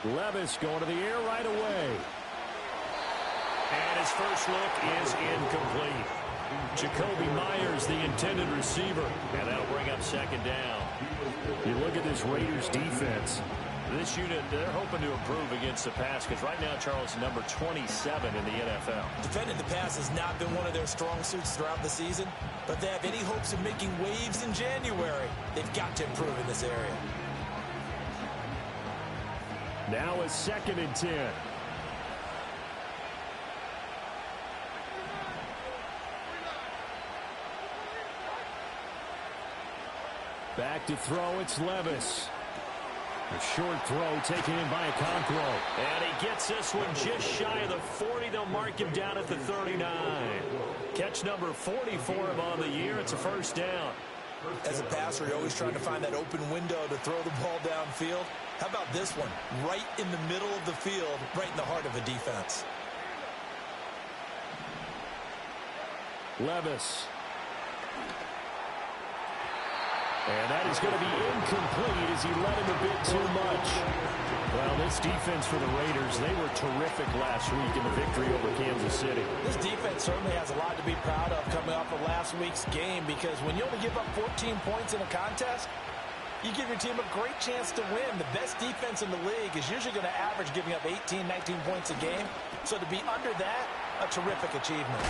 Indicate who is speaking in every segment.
Speaker 1: Levis going to the air right away. And his first look is incomplete. Jacoby Myers, the intended receiver. And that'll bring up second down. You look at this Raiders defense. This unit, they're hoping to improve against the pass because right now, Charles, number 27 in the NFL.
Speaker 2: Defending the pass has not been one of their strong suits throughout the season, but if they have any hopes of making waves in January, they've got to improve in this area.
Speaker 1: Now a 2nd and 10. Back to throw, it's Levis. A short throw taken in by Okonkwo. And he gets this one just shy of the 40. They'll mark him down at the 39. Catch number 40 for him on the year. It's a first down.
Speaker 2: As a passer, you're always trying to find that open window to throw the ball downfield. How about this one? Right in the middle of the field, right in the heart of a defense.
Speaker 1: Levis. And that is going to be incomplete as he led him a bit too much. Well, this defense for the Raiders, they were terrific last week in the victory over Kansas City.
Speaker 2: This defense certainly has a lot to be proud of coming off of last week's game because when you only give up 14 points in a contest, you give your team a great chance to win. The best defense in the league is usually going to average giving up 18, 19 points a game. So to be under that, a terrific achievement.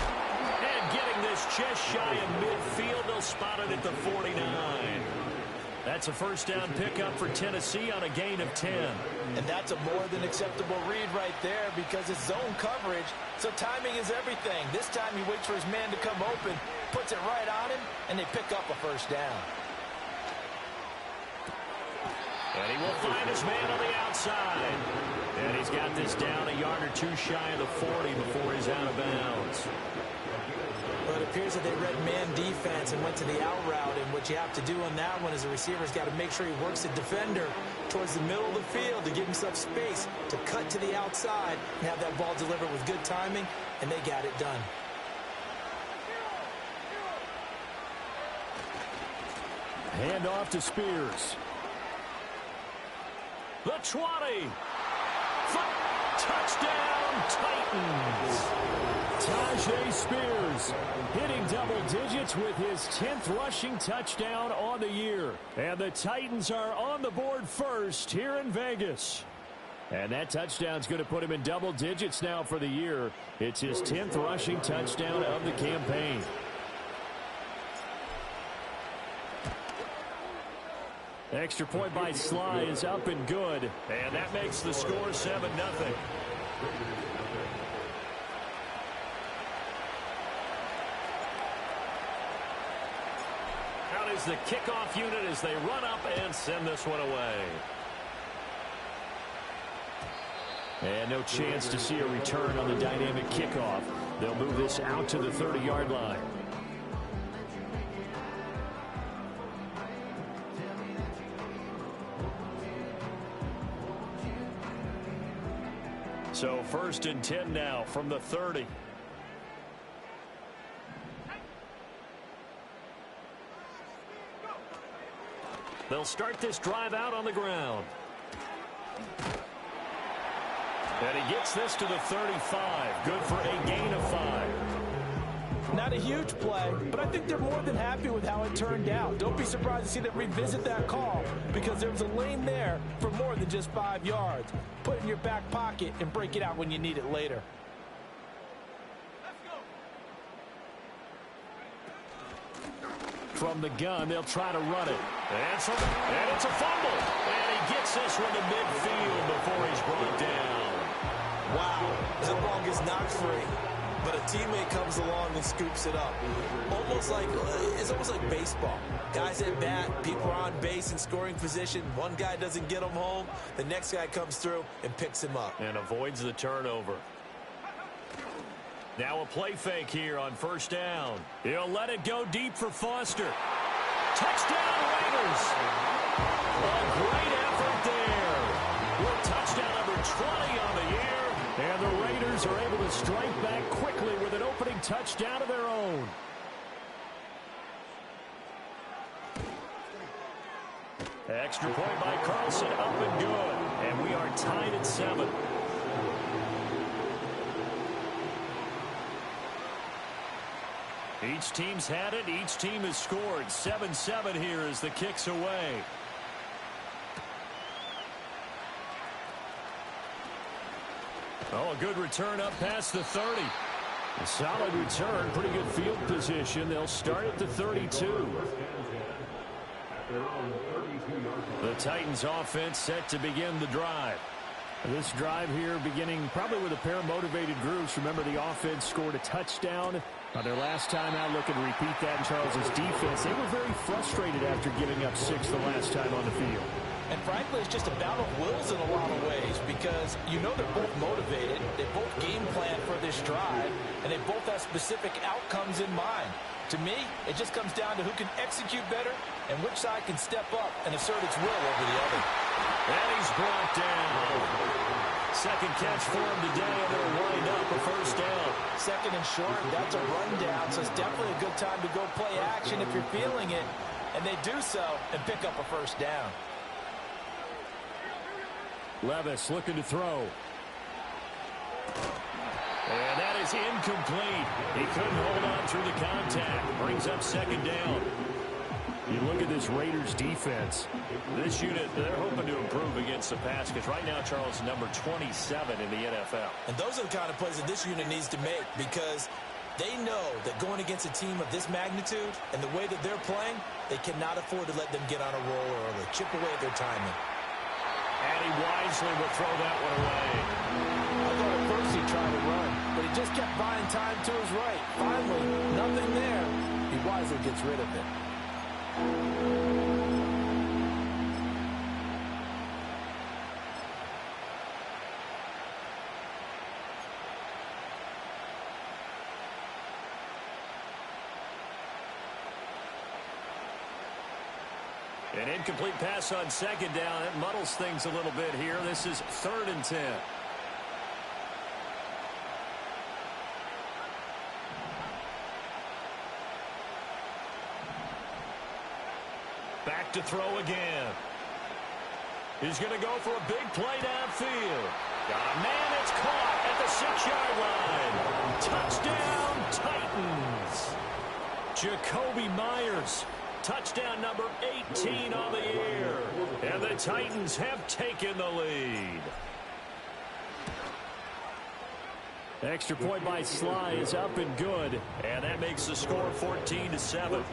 Speaker 1: And getting this just shy of midfield, they'll spot it at the 49. That's a first down pickup for Tennessee on a gain of 10.
Speaker 2: And that's a more than acceptable read right there because it's zone coverage, so timing is everything. This time he waits for his man to come open, puts it right on him, and they pick up a first down.
Speaker 1: And he will find his man on the outside. And he's got this down a yard or two shy of the 40 before he's out of bounds.
Speaker 2: Well, it appears that they read man defense and went to the out route, and what you have to do on that one is the receiver's got to make sure he works the defender towards the middle of the field to give himself space to cut to the outside and have that ball delivered with good timing, and they got it done.
Speaker 1: Hand off to Spears. The 20. Touchdown, Titans. Tajay Spears hitting double digits with his 10th rushing touchdown on the year. And the Titans are on the board first here in Vegas. And that touchdown's going to put him in double digits now for the year. It's his 10th rushing touchdown of the campaign. Extra point by Sly is up and good. And that makes the score 7-0. Out is the kickoff unit as they run up and send this one away. And no chance to see a return on the dynamic kickoff. They'll move this out to the 30-yard line. So 1st and 10 now from the 30. They'll start this drive out on the ground. And he gets this to the 35. Good for a gain of 5.
Speaker 2: Not a huge play, but I think they're more than happy with how it turned out. Don't be surprised to see them revisit that call because there was a lane there for more than just 5 yards. Put it in your back pocket and break it out when you need it later.
Speaker 1: From the gun, they'll try to run it. And it's a fumble. And he gets this one to midfield before he's brought down.
Speaker 2: Wow, the ball gets knocked free. But a teammate comes along and scoops it up. It's almost like baseball. Guys at bat, people are on base in scoring position. One guy doesn't get him home. The next guy comes through and picks him up.
Speaker 1: And avoids the turnover. Now a play fake here on 1st down. He'll let it go deep for Foster. Touchdown, Raiders. A great effort there. With touchdown number 20 on the year. And the Raiders are able to strike back quickly with an opening touchdown of their own. Extra point by Carlson, up and good. And we are tied at 7. Each team's had it. Each team has scored. 7-7 here as the kick's away. Oh, a good return up past the 30. A solid return. Pretty good field position. They'll start at the 32. The Titans offense set to begin the drive. This drive here beginning probably with a pair of motivated groups. Remember, the offense scored a touchdown their last time out. Looking to repeat that in Charles's defense. They were very frustrated after giving up 6 the last time on the field.
Speaker 2: And frankly, it's just a battle of wills in a lot of ways because you know they're both motivated. They both game plan for this drive, and they both have specific outcomes in mind. To me, it just comes down to who can execute better and which side can step up and assert its will over the other.
Speaker 1: And he's brought down. Second catch for him today, and they'll wind up a first down.
Speaker 2: Second and short, that's a rundown, so it's definitely a good time to go play action if you're feeling it. And they do so and pick up a first down.
Speaker 1: Levis looking to throw. And that is incomplete. He couldn't hold on through the contact. Brings up second down. You look at this Raiders defense. This unit, they're hoping to improve against the pass because right now Charles is number 27 in the NFL.
Speaker 2: And those are the kind of plays that this unit needs to make because they know that going against a team of this magnitude and the way that they're playing, they cannot afford to let them get on a roll early. Chip away at their timing.
Speaker 1: And he wisely will throw that one away.
Speaker 2: I thought at first he tried to run, but he just kept buying time to his right. Finally, nothing there. He wisely gets rid of it.
Speaker 1: An incomplete pass on second down. It muddles things a little bit here. This is 3rd and 10. Back to throw again. He's going to go for a big play downfield. Man, it's caught at the 6-yard line. Touchdown, Titans. Jacoby Myers. Touchdown number 18 on the year. And the Titans have taken the lead. Extra point by Sly is up and good. And that makes the score 14-7.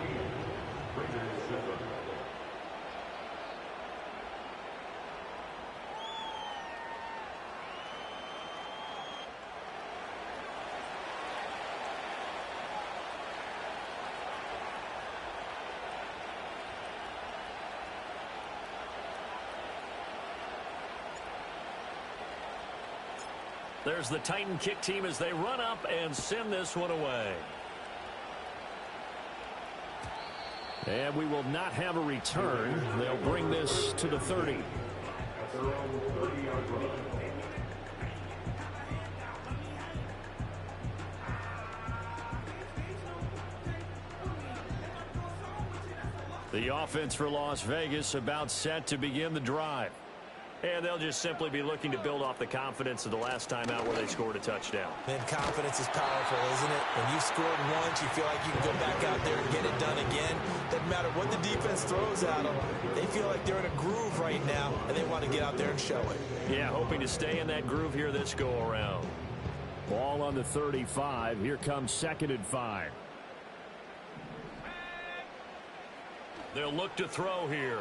Speaker 1: There's the Titan kick team as they run up and send this one away. And we will not have a return. They'll bring this to the 30. The offense for Las Vegas about set to begin the drive. And they'll just simply be looking to build off the confidence of the last time out where they scored a touchdown.
Speaker 2: And confidence is powerful, isn't it? When you've scored once, you feel like you can go back out there and get it done again. Doesn't matter what the defense throws at them. They feel like they're in a groove right now, and they want to get out there and show it.
Speaker 1: Yeah, hoping to stay in that groove here this go-around. Ball on the 35. Here comes 2nd and 5. They'll look to throw here.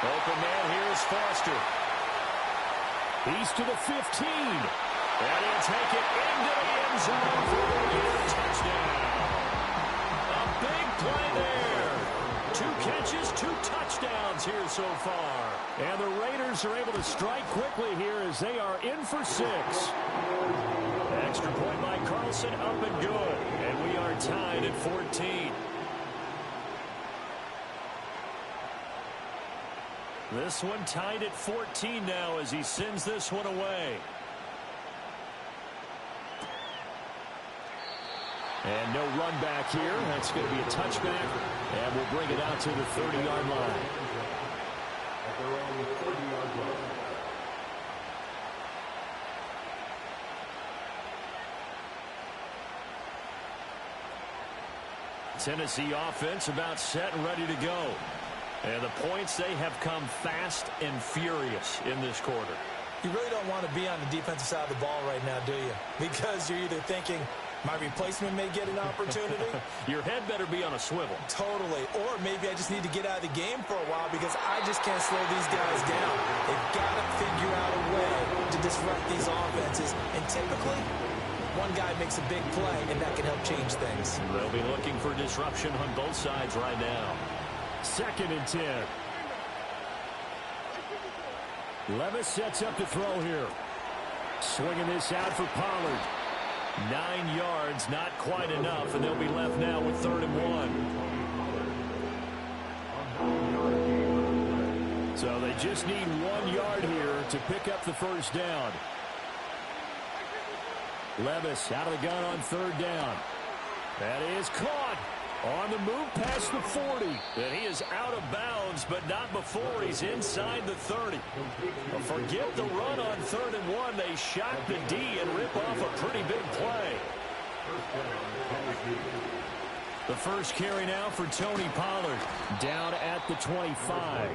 Speaker 1: Open man, here's Foster. He's to the 15. And he'll take it into the end zone for a touchdown. A big play there. 2 catches, 2 touchdowns here so far. And the Raiders are able to strike quickly here as they are in for 6. Extra point by Carlson, up and good. And we are tied at 14. This one tied at 14 now as he sends this one away. And no run back here. That's going to be a touchback. And we'll bring it out to the 30-yard line. Tennessee offense about set and ready to go. And the points, they have come fast and furious in this quarter.
Speaker 2: You really don't want to be on the defensive side of the ball right now, do you? Because you're either thinking, my replacement may get an opportunity.
Speaker 1: Your head better be on a swivel.
Speaker 2: Totally. Or maybe I just need to get out of the game for a while because I just can't slow these guys down. They've got to figure out a way to disrupt these offenses. And typically, one guy makes a big play, and that can help change things.
Speaker 1: They'll be looking for disruption on both sides right now. 2nd and 10. Levis sets up to throw here. Swinging this out for Pollard. 9 yards, not quite enough, and they'll be left now with 3rd and 1. So they just need 1 yard here to pick up the first down. Levis out of the gun on 3rd down. That is caught. On the move past the 40. And he is out of bounds, but not before he's inside the 30. Well, forget the run on 3rd and 1. They shock the D and rip off a pretty big play. The first carry now for Tony Pollard. Down at the 25.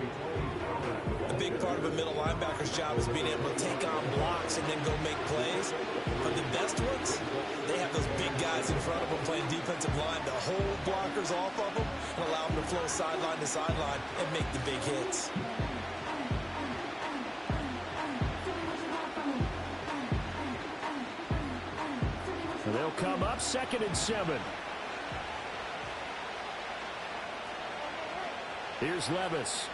Speaker 2: A big part of a middle linebacker's job is being able to take on blocks and then go make plays. But the best ones, they have those big guys in front of them playing defensive line to hold blockers off of them and allow them to flow sideline to sideline and make the big hits.
Speaker 1: They'll come up 2nd and 7. Here's Levis.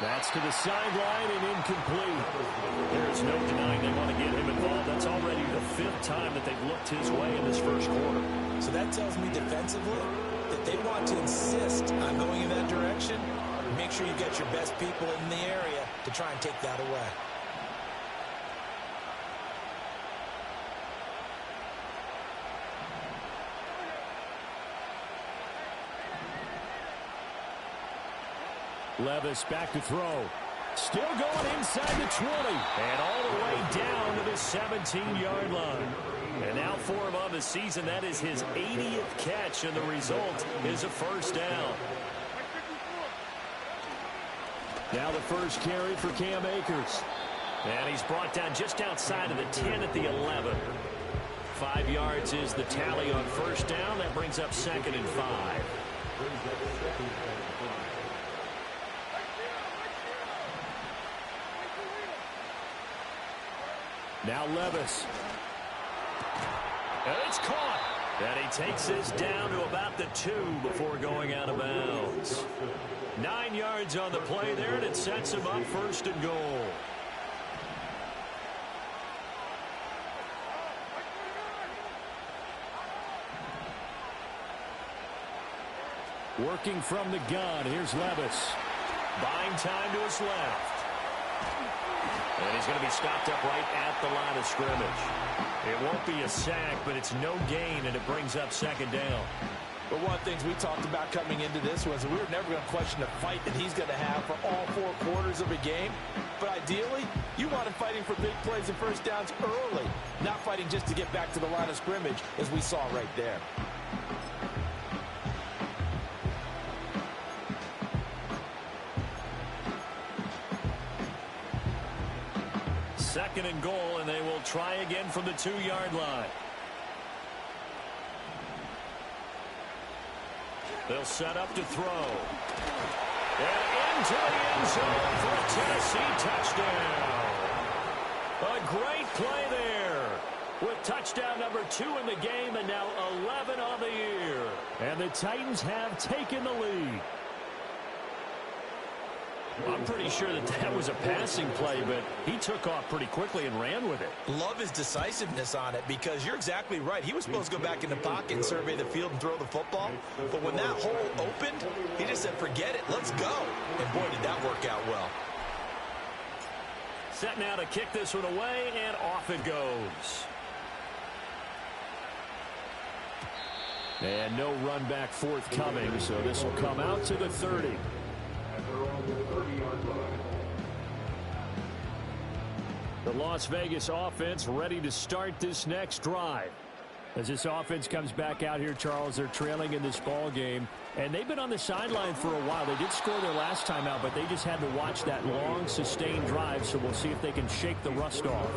Speaker 1: That's to the sideline and incomplete. There's no denying they want to get him involved. That's already the 5th time that they've looked his way in this first quarter.
Speaker 2: So that tells me defensively that they want to insist on going in that direction. Make sure you get your best people in the area to try and take that away.
Speaker 1: Levis back to throw. Still going inside the 20. And all the way down to the 17-yard line. And now for him on the season, that is his 80th catch, and the result is a first down. Now the first carry for Cam Akers. And he's brought down just outside of the 10 at the 11. 5 yards is the tally on first down. That brings up 2nd and 5. Now Levis. And it's caught. And he takes this down to about the 2 before going out of bounds. 9 yards on the play there, and it sets him up 1st and goal. Working from the gun, here's Levis. Buying time to his left. And he's going to be stopped up right at the line of scrimmage. It won't be a sack, but it's no gain, and it brings up 2nd down.
Speaker 2: But one of the things we talked about coming into this was that we were never going to question the fight that he's going to have for all 4 quarters of a game. But ideally, you want him fighting for big plays and first downs early, not fighting just to get back to the line of scrimmage, as we saw right there.
Speaker 1: Second and goal, and they will try again from the 2-yard line. They'll set up to throw. And into the end zone for a Tennessee touchdown. A great play there. With touchdown number 2 in the game, and now 11 on the year. And the Titans have taken the lead. I'm pretty sure that that was a passing play, but he took off pretty quickly and ran with it.
Speaker 2: Love his decisiveness on it, because you're exactly right. He was supposed to go back in the pocket and survey the field and throw the football. But when that hole opened, he just said, forget it, let's go. And boy, did that work out well.
Speaker 1: Set now to kick this one away, and off it goes. And no run back forthcoming, so this will come out to the 30. The Las Vegas offense ready to start this next drive. As this offense comes back out here, Charles, they're trailing in this ball game, and they've been on the sideline for a while. They did score their last time out, but they just had to watch that long, sustained drive, so we'll see if they can shake the rust off.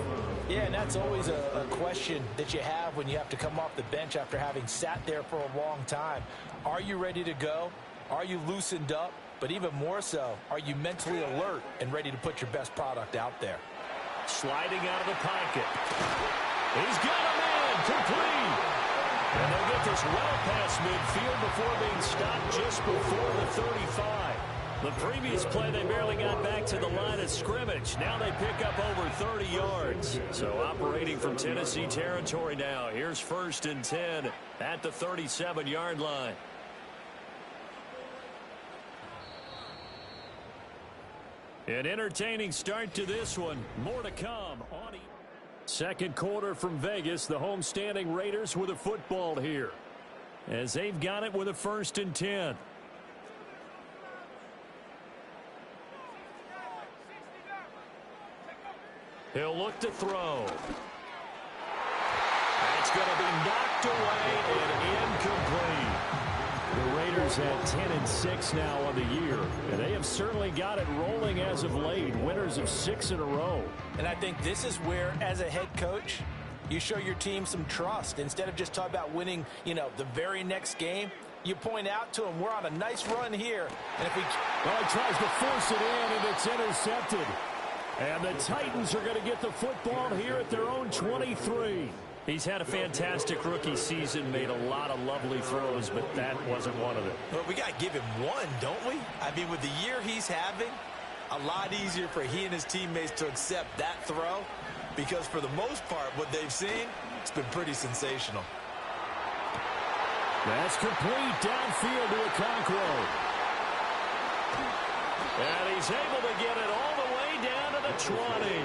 Speaker 2: Yeah, and that's always a question that you have when you have to come off the bench after having sat there for a long time. Are you ready to go? Are you loosened up? But even more so, are you mentally alert and ready to put your best product out there?
Speaker 1: Sliding out of the pocket. He's got a man, complete. And they'll get this well past midfield before being stopped just before the 35. The previous play, they barely got back to the line of scrimmage. Now they pick up over 30 yards. So operating from Tennessee territory now. Here's 1st and 10 at the 37-yard line. An entertaining start to this one. More to come on second quarter from Vegas. The homestanding Raiders with a football here, as they've got it with a 1st and 10. He'll look to throw. That's going to be knocked away and incomplete. The Raiders at 10-6 now on the year, and they have certainly got it rolling as of late. Winners of 6 in a row.
Speaker 2: And I think this is where, as a head coach, you show your team some trust. Instead of just talking about winning, the very next game, you point out to them, we're on a nice run here. And if
Speaker 1: well, he tries to force it in, and it's intercepted. And the Titans are going to get the football here at their own 23. He's had a fantastic rookie season, made a lot of lovely throws, but that wasn't one of them.
Speaker 2: Well, we got to give him one, don't we? I mean, with the year he's having, a lot easier for he and his teammates to accept that throw, because for the most part, what they've seen, it's been pretty sensational.
Speaker 1: That's complete downfield to Okonkwo. And he's able to get it all the way down to the 20.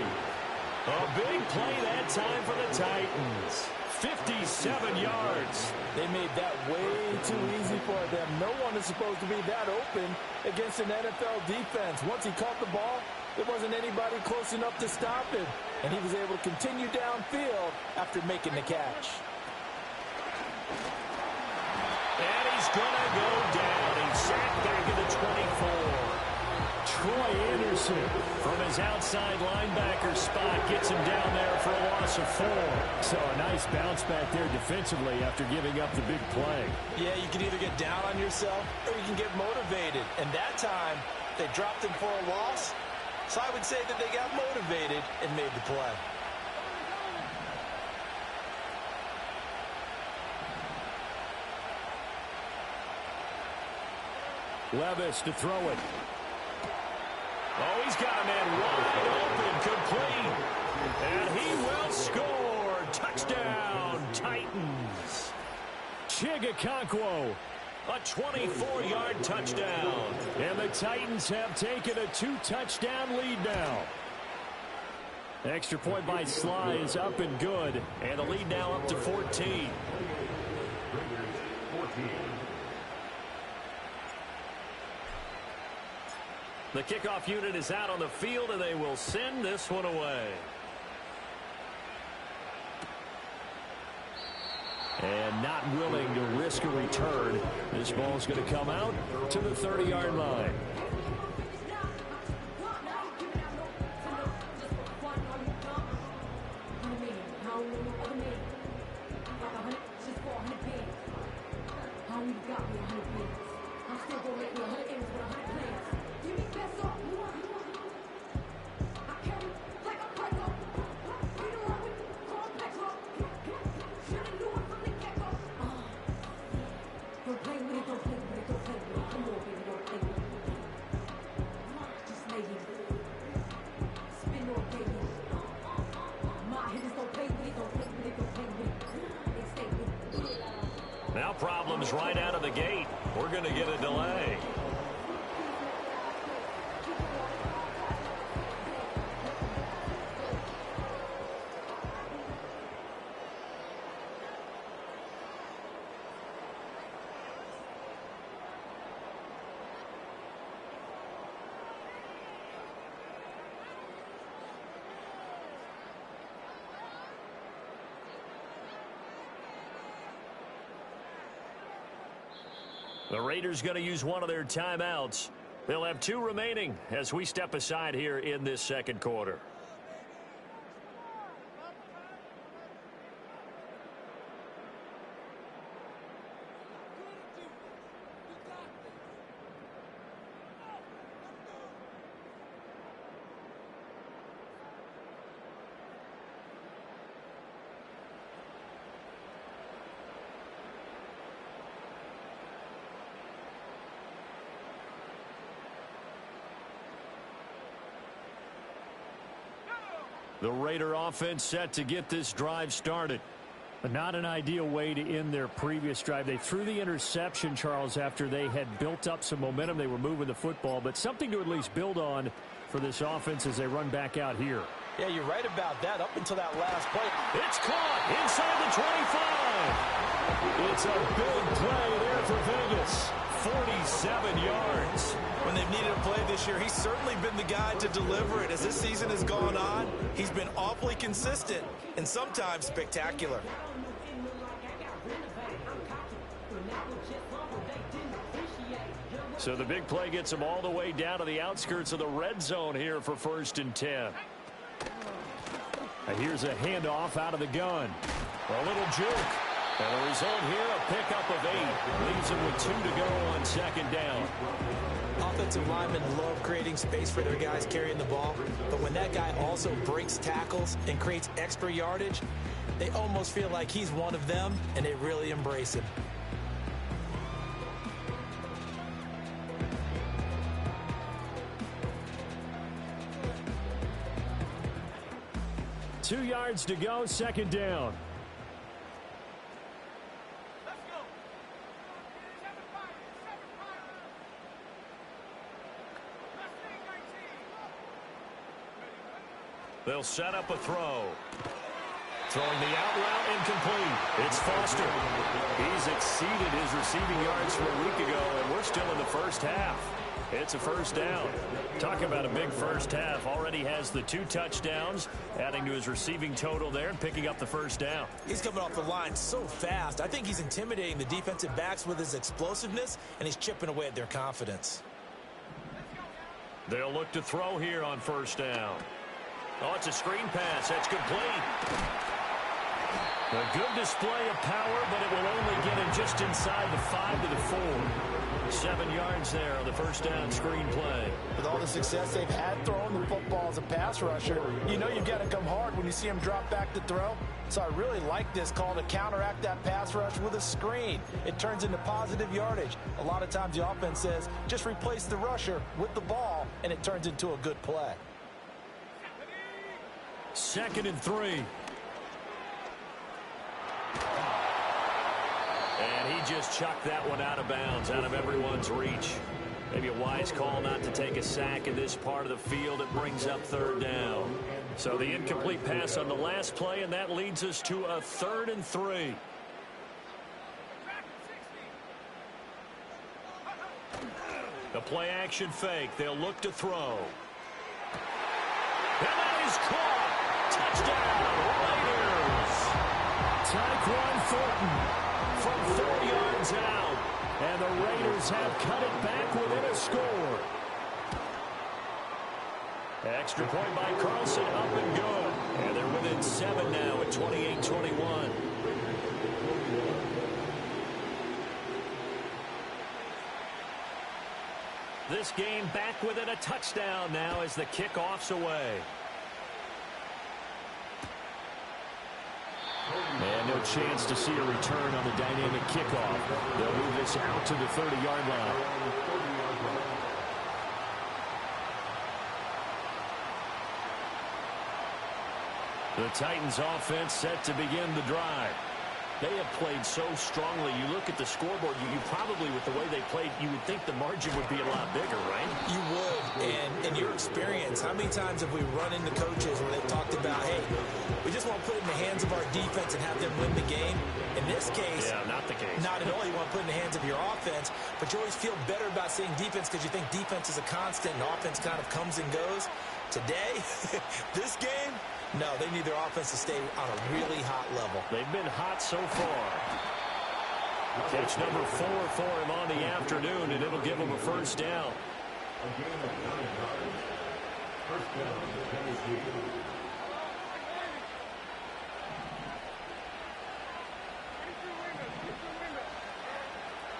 Speaker 1: A big play that time for the Titans. 57 yards.
Speaker 2: They made that way too easy for them. No one is supposed to be that open against an NFL defense. Once he caught the ball, there wasn't anybody close enough to stop him. And he was able to continue downfield after making the catch.
Speaker 1: And he's going to go down. He's sacked back at the 24. Troy Anderson from his outside linebacker spot gets him down there for a loss of 4. So a nice bounce back there defensively after giving up the big play.
Speaker 2: Yeah, you can either get down on yourself or you can get motivated. And that time, they dropped him for a loss. So I would say that they got motivated and made the play.
Speaker 1: Levis to throw it. Oh, he's got a man wide open, complete. And he will score. Touchdown, Titans. Okonkwo, a 24-yard touchdown. And the Titans have taken a 2-touchdown lead now. Extra point by Sly is up and good. And the lead now up to 14. The kickoff unit is out on the field, and they will send this one away. And not willing to risk a return. This ball is going to come out to the 30-yard line. Now problems right out of the gate. We're going to get a delay. The Raiders going to use one of their timeouts. They'll have 2 remaining as we step aside here in this second quarter. The Raider offense set to get this drive started. But not an ideal way to end their previous drive. They threw the interception, Charles, after they had built up some momentum. They were moving the football, but something to at least build on for this offense as they run back out here.
Speaker 2: Yeah, you're right about that up until that last play.
Speaker 1: It's caught inside the 25. It's a big play there for Vegas. 47 yards.
Speaker 2: When they've needed a play this year, he's certainly been the guy to deliver it. As this season has gone on, he's been awfully consistent and sometimes spectacular.
Speaker 1: So the big play gets him all the way down to the outskirts of the red zone here for 1st and 10. And here's a handoff out of the gun. A little juke. And the result here, a pickup of 8. Leaves him with 2 to go on 2nd down.
Speaker 2: Offensive linemen love creating space for their guys carrying the ball. But when that guy also breaks tackles and creates extra yardage, they almost feel like he's one of them, and they really embrace him.
Speaker 1: Two yards to go, 2nd down. They'll set up a throw. Throwing the out route incomplete. It's Foster. He's exceeded his receiving yards from a week ago, and we're still in the first half. It's a 1st down. Talk about a big first half. Already has the 2 touchdowns, adding to his receiving total there and picking up the 1st down.
Speaker 2: He's coming off the line so fast. I think he's intimidating the defensive backs with his explosiveness, and he's chipping away at their confidence.
Speaker 1: They'll look to throw here on 1st down. Oh, it's a screen pass. That's complete. A good display of power, but it will only get him just inside the 5 to the 4. 7 yards there on the 1st down screen play.
Speaker 2: With all the success they've had throwing the football as a pass rusher, you know you've got to come hard when you see him drop back to throw. So I really like this call to counteract that pass rush with a screen. It turns into positive yardage. A lot of times the offense says, just replace the rusher with the ball, and it turns into a good play.
Speaker 1: 2nd and 3. And he just chucked that one out of bounds, out of everyone's reach. Maybe a wise call not to take a sack in this part of the field. It brings up 3rd down. So the incomplete pass on the last play, and that leads us to a 3rd and 3. The play action fake. They'll look to throw. And that is caught. Touchdown, Raiders. Tyquan Thornton from 4 yards out. And the Raiders have cut it back within a score. Extra point by Carlson, up and good. And they're within 7 now at 28-21. This game back within a touchdown now as the kickoff's away. And no chance to see a return on the dynamic kickoff. They'll move this out to the 30-yard line. The Titans offense set to begin the drive. They have played so strongly. You look at the scoreboard, you probably, with the way they played, you would think the margin would be a lot bigger, right?
Speaker 2: You would. And in your experience, how many times have we run into coaches where they've talked about, hey, we just want to put it in the hands of our defense and have them win the game? In this case,
Speaker 1: yeah, not the case.
Speaker 2: Not at all. You want to put it in the hands of your offense, but you always feel better about saying defense because you think defense is a constant and offense kind of comes and goes. Today, this game, no, they need their offense to stay on a really hot level.
Speaker 1: They've been hot so far. Catch number 4 for him on the afternoon, and it'll give him a first down.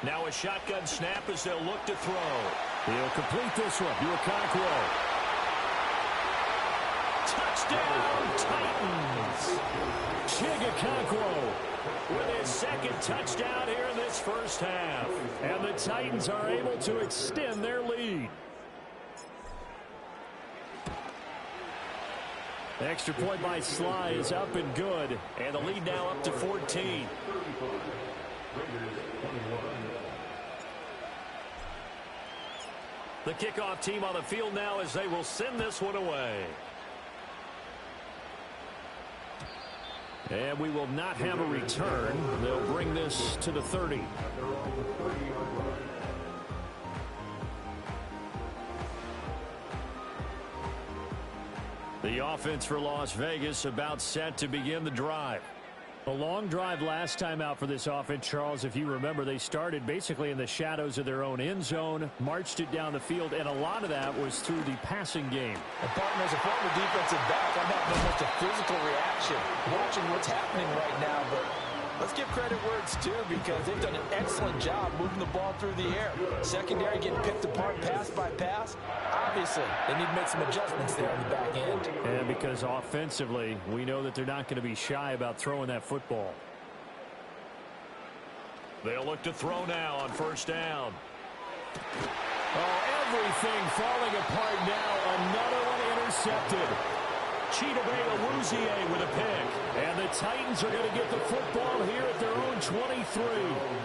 Speaker 1: Now a shotgun snap as they'll look to throw. He'll complete this one. Touchdown, Titans. Chigakonkwo with his second touchdown here in this first half. And the Titans are able to extend their lead. Extra point by Sly is up and good. And the lead now up to 14. The kickoff team on the field now as they will send this one away. And we will not have a return. They'll bring this to the 30. The offense for Las Vegas about set to begin the drive. A long drive last time out for this offense, Charles. If you remember, they started basically in the shadows of their own end zone, marched it down the field, and a lot of that was through the passing game.
Speaker 2: And partner, as a former defensive back, I'm not very much a physical reaction watching what's happening right now, but let's give credit where it's due because they've done an excellent job moving the ball through the air. Secondary getting picked apart pass by pass. Obviously, they need to make some adjustments there on the back end.
Speaker 1: And because offensively, we know that they're not going to be shy about throwing that football. They'll look to throw now on first down. Oh, everything falling apart now. Another one intercepted. Chidobe with a pick. And the Titans are going to get the football here at their own 23.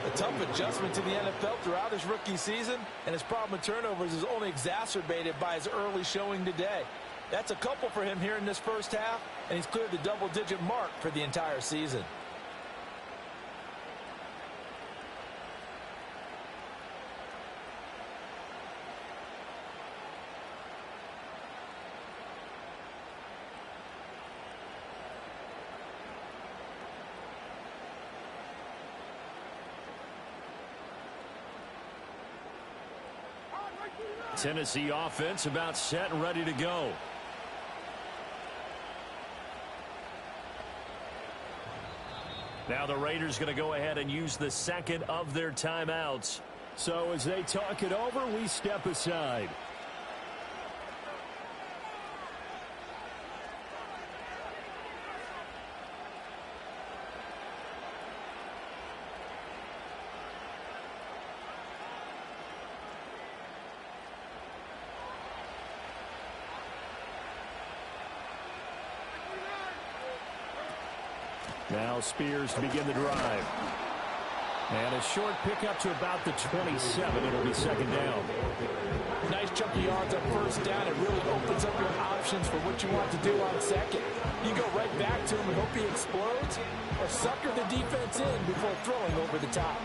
Speaker 2: A tough adjustment to the NFL throughout his rookie season, and his problem with turnovers is only exacerbated by his early showing today. That's a couple for him here in this first half, and he's cleared the double-digit mark for the entire season.
Speaker 1: Tennessee offense about set and ready to go. Now the Raiders going to go ahead and use the second of their timeouts. So as they talk it over, we step aside. Now Spears to begin the drive. And a short pickup to about the 27. It'll be second down.
Speaker 2: Nice chunk of yards on first down. It really opens up your options for what you want to do on second. You go right back to him and hope he explodes, or sucker the defense in before throwing over the top.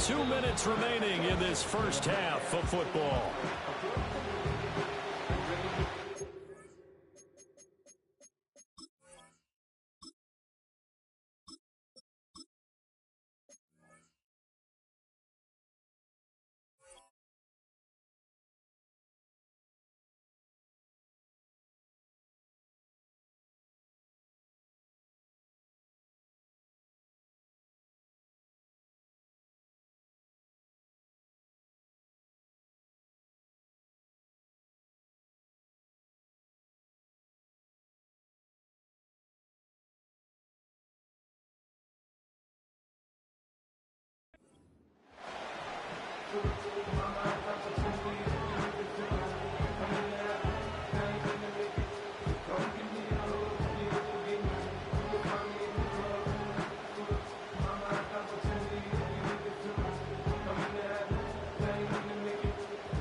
Speaker 1: 2 minutes remaining in this first half of football.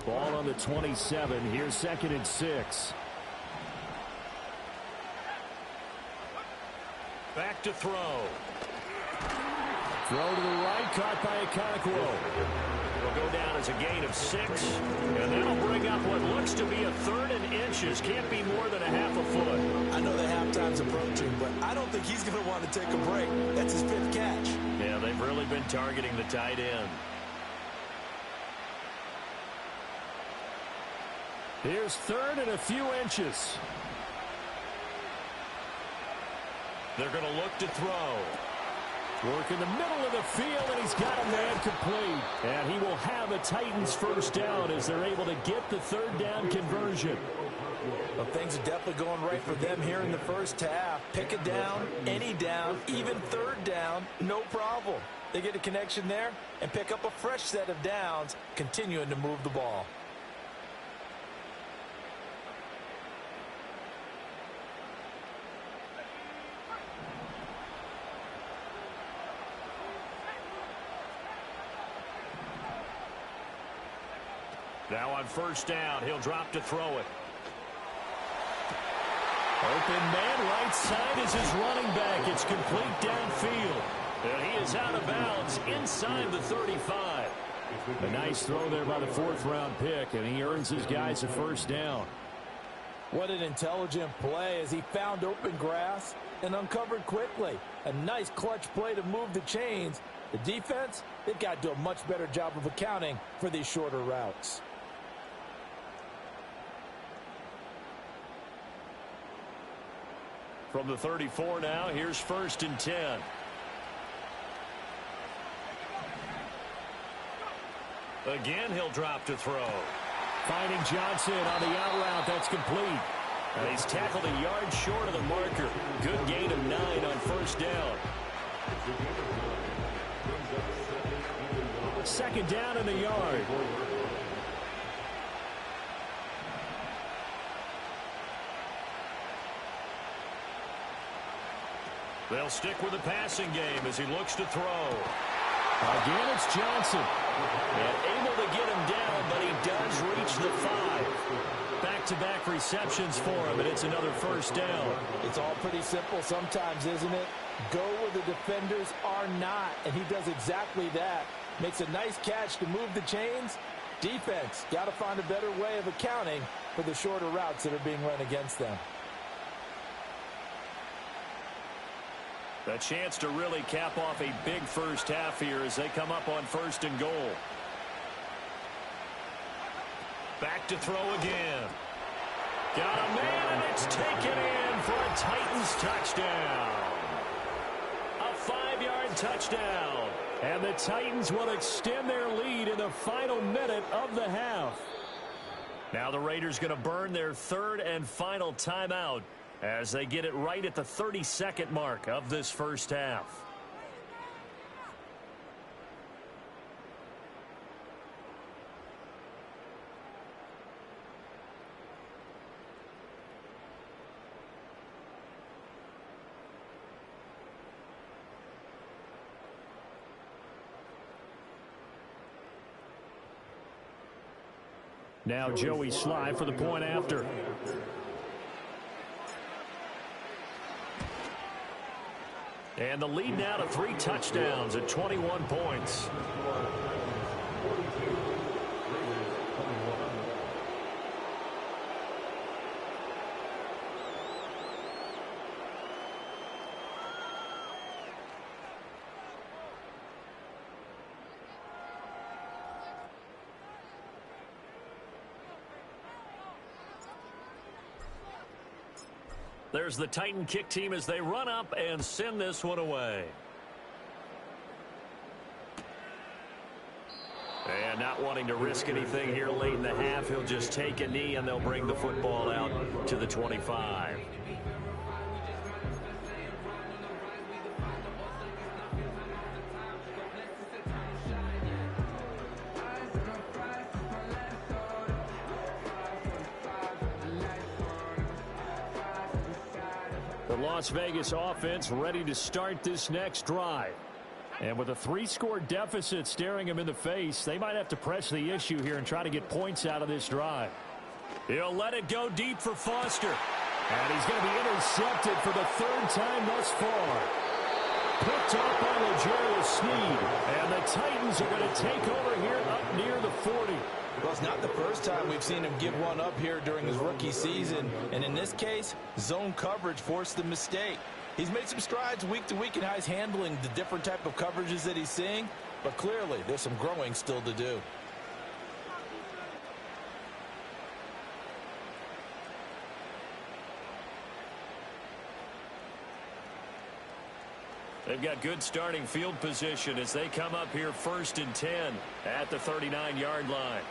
Speaker 1: Ball on the 27. Here's 2nd and 6. Back to throw. Throw to the right, caught by Okonkwo. It'll go down as a gain of 6, and that'll bring up what looks to be a 3rd and inches. Can't be more than a half a foot.
Speaker 2: I know the halftime's approaching, but I don't think he's going to want to take a break. That's his 5th catch.
Speaker 1: Yeah, they've really really been targeting the tight end. Here's third and a few inches. They're going to look to throw. Work in the middle of the field, and he's got a man complete. And he will have a Titans first down as they're able to get the third down conversion.
Speaker 2: Well, things are definitely going right for them here in the first half. Pick a down, any down, even third down, no problem. They get a connection there and pick up a fresh set of downs, continuing to move the ball.
Speaker 1: Now on first down, he'll drop to throw it. Open man, right side is his running back. It's complete downfield. And he is out of bounds inside the 35. A nice throw there by the fourth-round pick, and he earns his guys a first down.
Speaker 2: What an intelligent play as he found open grass and uncovered quickly. A nice clutch play to move the chains. The defense, they've got to do a much better job of accounting for these shorter routes.
Speaker 1: From the 34 now, here's first and 10. Again, he'll drop to throw. Finding Johnson on the out route. That's complete. And he's tackled a yard short of the marker. Good gain of 9 on first down. Second down in the yard. They'll stick with the passing game as he looks to throw. Again, it's Johnson. And able to get him down, but he does reach the 5. Back-to-back receptions for him, and it's another first down.
Speaker 2: It's all pretty simple sometimes, isn't it? Go where the defenders are not, and he does exactly that. Makes a nice catch to move the chains. Defense, got to find a better way of accounting for the shorter routes that are being run against them.
Speaker 1: A chance to really cap off a big first half here as they come up on first and goal. Back to throw again. Got a man, and it's taken in for a Titans touchdown. A 5-yard touchdown. And the Titans will extend their lead in the final minute of the half. Now the Raiders going to burn their third and final timeout as they get it right at the 32nd mark of this first half. Now Joey Sly for the point after. And the lead now to 3 touchdowns at 21 points. There's the Titan kick team as they run up and send this one away. And not wanting to risk anything here late in the half, he'll just take a knee and they'll bring the football out to the 25. The Las Vegas offense ready to start this next drive. And with a 3-score deficit staring him in the face, they might have to press the issue here and try to get points out of this drive. He'll let it go deep for Foster. And he's going to be intercepted for the 3rd time thus far. Picked up by L'Jarius Sneed. And the Titans are going to take over here up near the 40.
Speaker 2: Well, it's not the first time we've seen him give one up here during his rookie season. And in this case, zone coverage forced the mistake. He's made some strides week to week in how he's handling the different type of coverages that he's seeing, but clearly there's some growing still to do.
Speaker 1: They've got good starting field position as they come up here 1st and 10 at the 39-yard line.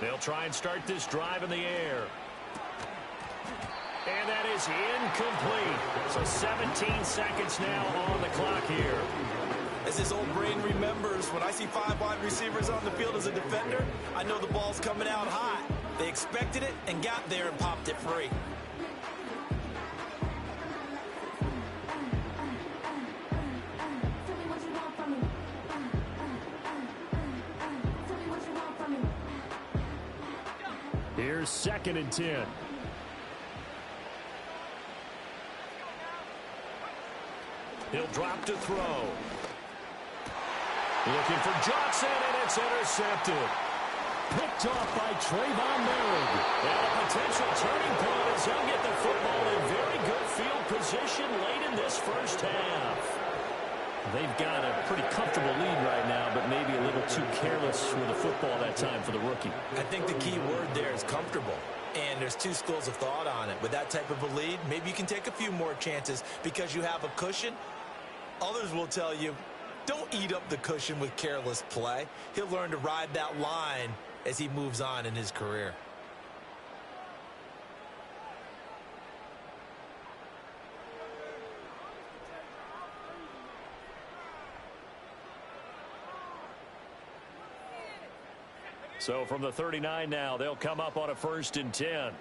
Speaker 1: They'll try and start this drive in the air. And that is incomplete. So 17 seconds now on the clock here.
Speaker 2: As his old brain remembers, when I see 5 wide receivers on the field as a defender, I know the ball's coming out hot. They expected it and got there and popped it free.
Speaker 1: Here's 2nd and 10. He'll drop to throw. Looking for Johnson, and it's intercepted. Picked off by Trayvon Merritt. And a potential turning point as he'll get the football in very good field position late in this first half. They've got a pretty comfortable lead right now, but maybe a little too careless with the football that time for the rookie.
Speaker 2: I think the key word there is comfortable. And there's 2 schools of thought on it. With that type of a lead, maybe you can take a few more chances because you have a cushion. Others will tell you, don't eat up the cushion with careless play. He'll learn to ride that line as he moves on in his career.
Speaker 1: So from the 39 now, they'll come up on a 1st and 10.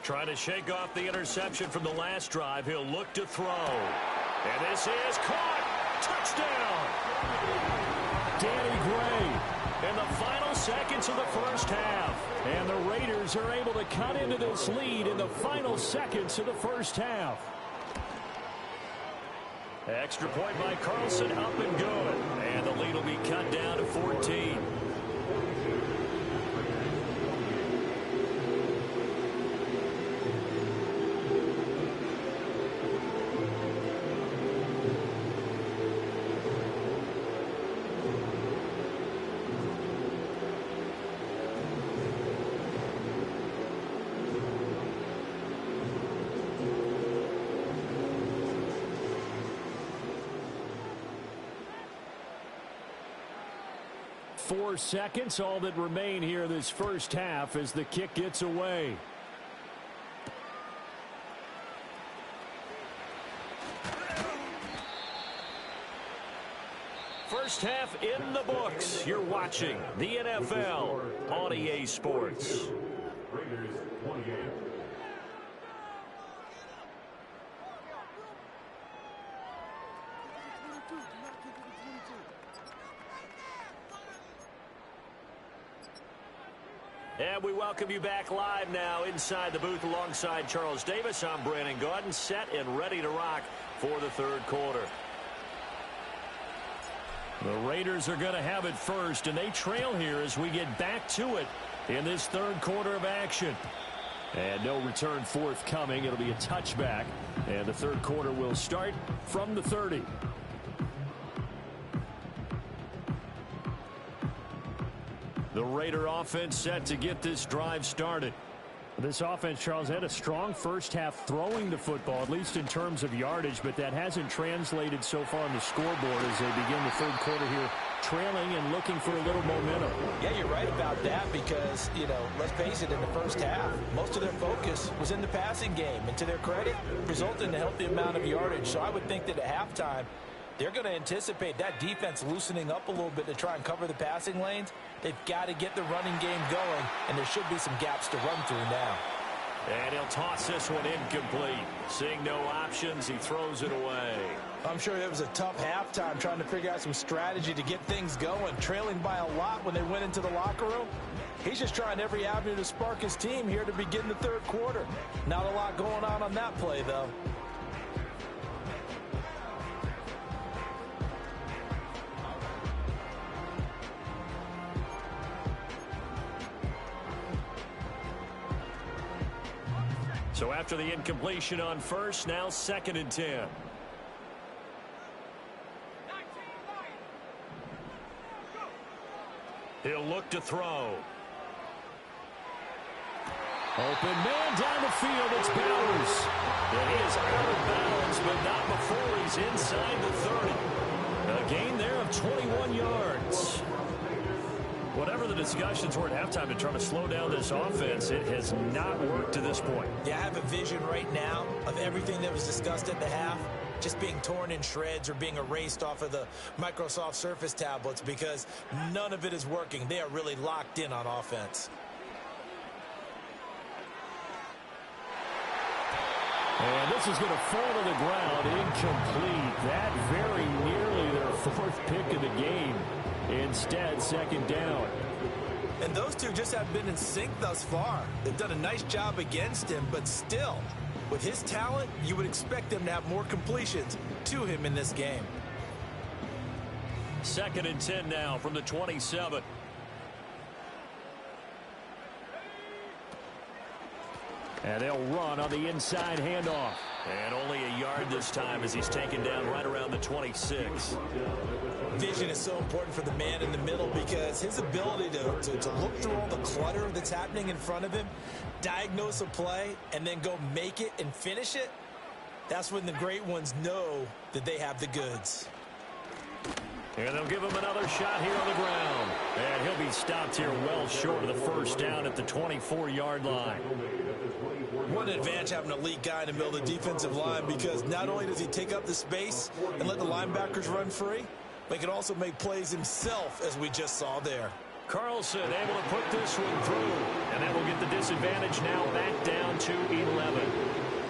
Speaker 1: Trying to shake off the interception from the last drive. He'll look to throw. And this is caught. Touchdown. Danny Gray in the final seconds of the first half. And the Raiders are able to cut into this lead in the final seconds of the first half. Extra point by Carlson, up and good. And the lead will be cut down to 14. Four seconds, all that remain here this first half as the kick gets away. First half in the books. You're watching the NFL on EA Sports.
Speaker 3: Raiders 28.
Speaker 1: And we welcome you back live now inside the booth alongside Charles Davis. I'm Brandon Gaudin, set and ready to rock for the third quarter. The Raiders are going to have it first, and they trail here as we get back to it in this third quarter of action. And no return forthcoming. It'll be a touchback, and the third quarter will start from the 30. The Raider offense set to get this drive started. This offense, Charles, had a strong first half throwing the football, at least in terms of yardage, but that hasn't translated so far on the scoreboard as they begin the third quarter here, trailing and looking for a little momentum.
Speaker 2: Yeah, you're right about that because, let's face it, in the first half, most of their focus was in the passing game. And to their credit, resulted in a healthy amount of yardage. So I would think that at halftime, they're going to anticipate that defense loosening up a little bit to try and cover the passing lanes. They've got to get the running game going, and there should be some gaps to run through now.
Speaker 1: And he'll toss this one incomplete. Seeing no options, he throws it away.
Speaker 2: I'm sure it was a tough halftime trying to figure out some strategy to get things going, trailing by a lot when they went into the locker room. He's just trying every avenue to spark his team here to begin the third quarter. Not a lot going on that play, though.
Speaker 1: So after the incompletion on first, now 2nd and 10. He'll look to throw. Open man down the field. It's Bowers. And he is out of bounds, but not before he's inside the 30. A gain there of 21 yards. Whatever the discussions were at halftime to try to slow down this offense, it has not worked to this point.
Speaker 2: Yeah, I have a vision right now of everything that was discussed at the half just being torn in shreds or being erased off of the Microsoft Surface tablets because none of it is working. They are really locked in on offense.
Speaker 1: And this is going to fall to the ground, incomplete. That very nearly their 4th pick of the game. Instead, 2nd down.
Speaker 2: And those two just have been in sync thus far. They've done a nice job against him, but still, with his talent, you would expect them to have more completions to him in this game.
Speaker 1: 2nd and 10 now from the 27. And they'll run on the inside handoff. And only a yard this time as he's taken down right around the 26.
Speaker 2: Vision is so important for the man in the middle because his ability to look through all the clutter that's happening in front of him, diagnose a play, and then go make it and finish it, that's when the great ones know that they have the goods.
Speaker 1: And they'll give him another shot here on the ground. And he'll be stopped here well short of the 1st down at the 24-yard line.
Speaker 2: What an advantage having an elite guy in the middle of the defensive line because not only does he take up the space and let the linebackers run free, but he can also make plays himself, as we just saw there.
Speaker 1: Carlson able to put this one through. And that will get the disadvantage now back down to 11.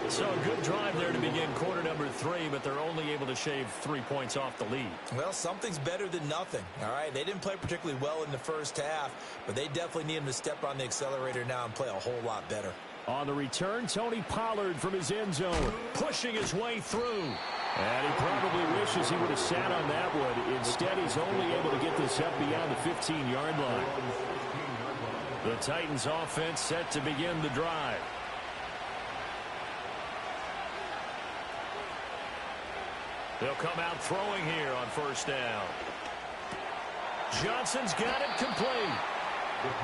Speaker 1: So a good drive there to begin quarter number 3, but they're only able to shave 3 points off the lead.
Speaker 2: Well, something's better than nothing, all right? They didn't play particularly well in the 1st half, but they definitely need him to step on the accelerator now and play a whole lot better.
Speaker 1: On the return, Tony Pollard from his end zone, pushing his way through. And he probably wishes he would have sat on that one. Instead, he's only able to get this up beyond the 15-yard line. The Titans offense set to begin the drive. They'll come out throwing here on 1st down. Johnson's got it complete.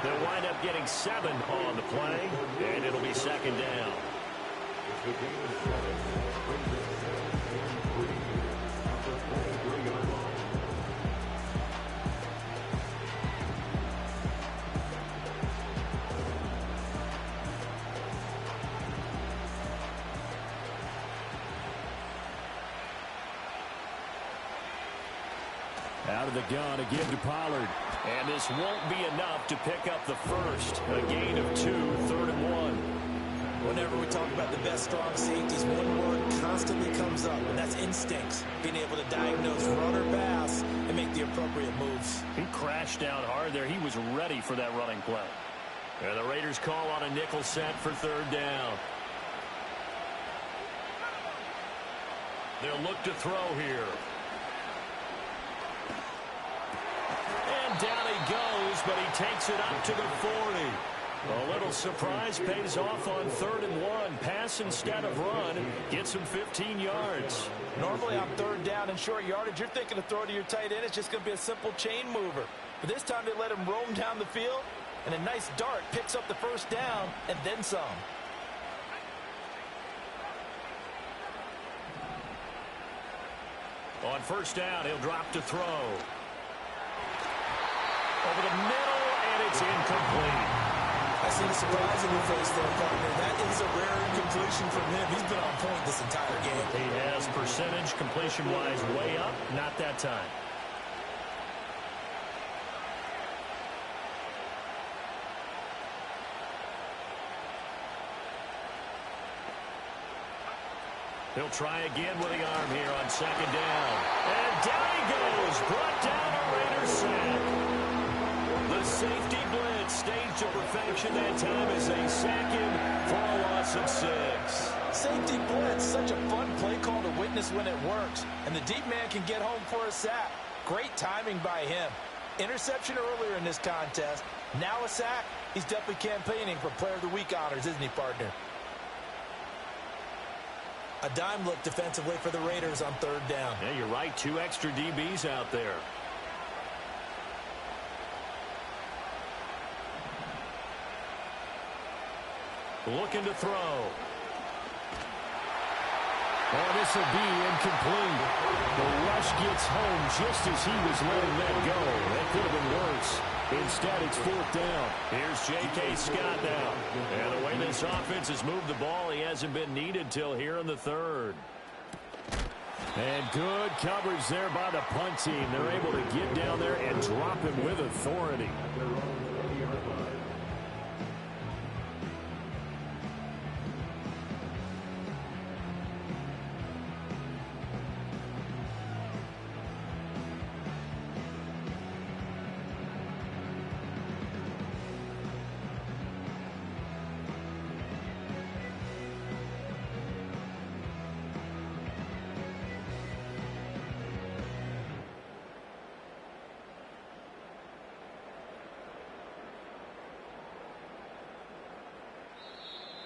Speaker 1: They'll wind up getting 7 on the play, and it'll be 2nd down. Out of the gun again to Pollard. And this won't be enough to pick up the 1st. A gain of 2, 3rd and 1.
Speaker 2: Whenever we talk about the best strong safeties, one word constantly comes up, and that's instincts. Being able to diagnose run or pass and make the appropriate moves.
Speaker 1: He crashed down hard there. He was ready for that running play. And the Raiders call on a nickel set for 3rd down. They'll look to throw here. And down he goes, but he takes it up to the 40. A little surprise pays off on 3rd and 1. Pass instead of run. Gets him 15 yards.
Speaker 2: Normally on 3rd down and short yardage, you're thinking of throw to your tight end. It's just going to be a simple chain mover. But this time they let him roam down the field, and a nice dart picks up the 1st down and then some.
Speaker 1: On 1st down, he'll drop to throw. Over the middle, and it's incomplete.
Speaker 2: I see the surprise in your face there, partner. That is a rare incompletion from him. He's been on point this entire game.
Speaker 1: He has percentage completion-wise way up, not that time. He'll try again with the arm here on 2nd down. And down he goes, brought down a Raiders sack. The safety blitz staged to perfection that time as they sack him for a loss of 6.
Speaker 2: Safety blitz, such a fun play call to witness when it works. And the deep man can get home for a sack. Great timing by him. Interception earlier in this contest. Now a sack. He's definitely campaigning for Player of the Week honors, isn't he, partner? A dime look defensively for the Raiders on third down.
Speaker 1: Yeah, you're right. 2 extra DBs out there. Looking to throw. Oh, this will be incomplete. The rush gets home just as he was letting that go. That could have been worse. Instead, it's 4th down. Here's J.K. Scott now. And the way this offense has moved the ball, he hasn't been needed till here in the 3rd. And good coverage there by the punt team. They're able to get down there and drop him with authority.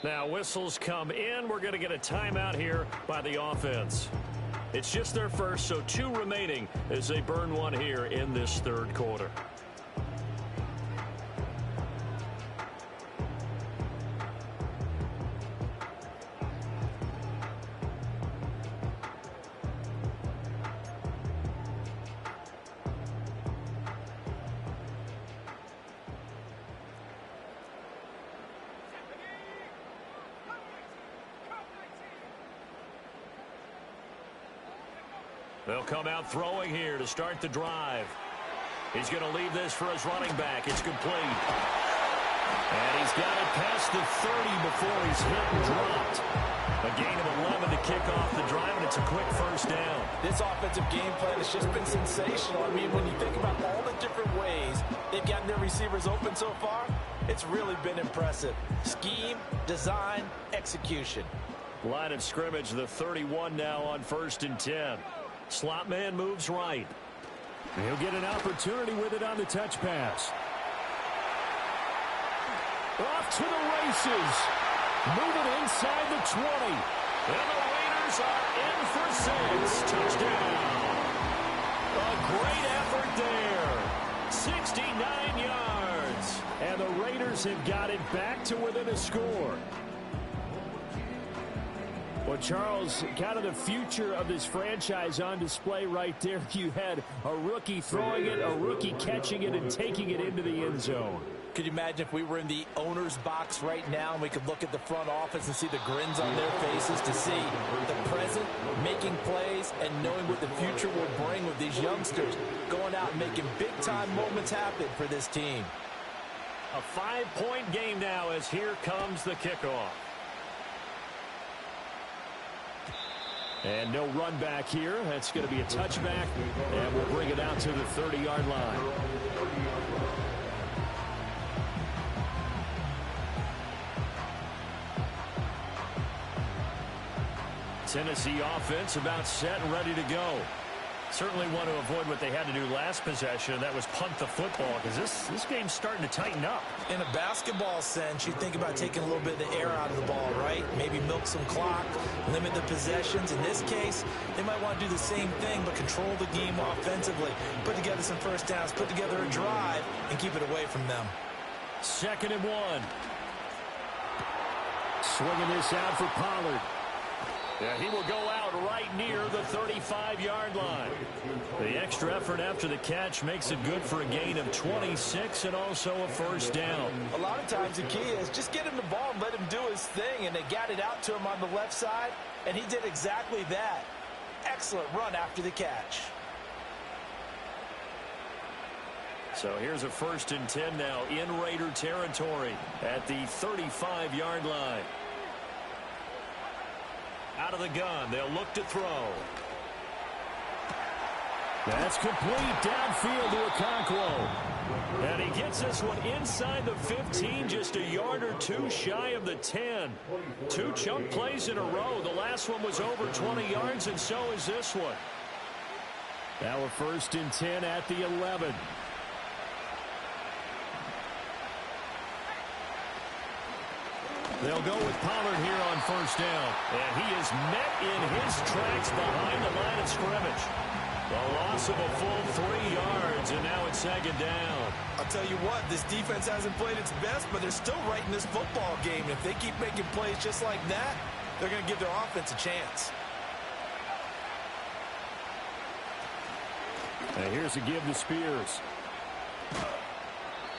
Speaker 1: Now whistles come in. We're going to get a timeout here by the offense. It's just their first, so 2 remaining as they burn 1 here in this 3rd quarter. They'll come out throwing here to start the drive. He's going to leave this for his running back. It's complete. And he's got it past the 30 before he's hit and dropped. A gain of 11 to kick off the drive, and it's a quick first down.
Speaker 2: This offensive game plan has just been sensational. I mean, when you think about all the different ways they've gotten their receivers open so far, it's really been impressive. Scheme, design, execution.
Speaker 1: Line of scrimmage, the 31 now on 1st and 10. Slot man moves right. He'll get an opportunity with it on the touch pass. Off to the races. Moving inside the 20. And the Raiders are in for 6. Touchdown. A great effort there. 69 yards. And the Raiders have got it back to within a score. Well, Charles, kind of the future of this franchise on display right there. You had a rookie throwing it, a rookie catching it, and taking it into the end zone.
Speaker 2: Could you imagine if we were in the owner's box right now and we could look at the front office and see the grins on their faces, to see the present making plays and knowing what the future will bring with these youngsters going out and making big-time moments happen for this team.
Speaker 1: A 5-point game now as here comes the kickoff. And no run back here. That's going to be a touchback, and we'll bring it out to the 30-yard line. Tennessee offense about set and ready to go. Certainly want to avoid what they had to do last possession. That was punt the football, because this game's starting to tighten up.
Speaker 2: In a basketball sense, you think about taking a little bit of the air out of the ball, right? Maybe milk some clock, limit the possessions. In this case, they might want to do the same thing, but control the game offensively. Put together some first downs, put together a drive, and keep it away from them.
Speaker 1: 2nd and 1. Swinging this out for Pollard. Yeah, he will go out right near the 35-yard line. The extra effort after the catch makes it good for a gain of 26 and also a first down.
Speaker 2: A lot of times the key is just get him the ball and let him do his thing, and they got it out to him on the left side, and he did exactly that. Excellent run after the catch.
Speaker 1: So here's a 1st and 10 now in Raider territory at the 35-yard line. Out of the gun, they'll look to throw. That's complete downfield to Okonkwo. And he gets this one inside the 15, just a yard or 2 shy of the 10. 2 chunk plays in a row. The last one was over 20 yards, and so is this one. Now a 1st and 10 at the 11. They'll go with Pollard here on first down. And he is met in his tracks behind the line of scrimmage. A loss of a full 3 yards, and now it's second down.
Speaker 2: I'll tell you what, this defense hasn't played its best, but they're still right in this football game. If they keep making plays just like that, they're going to give their offense a chance.
Speaker 1: And here's a give to Spears.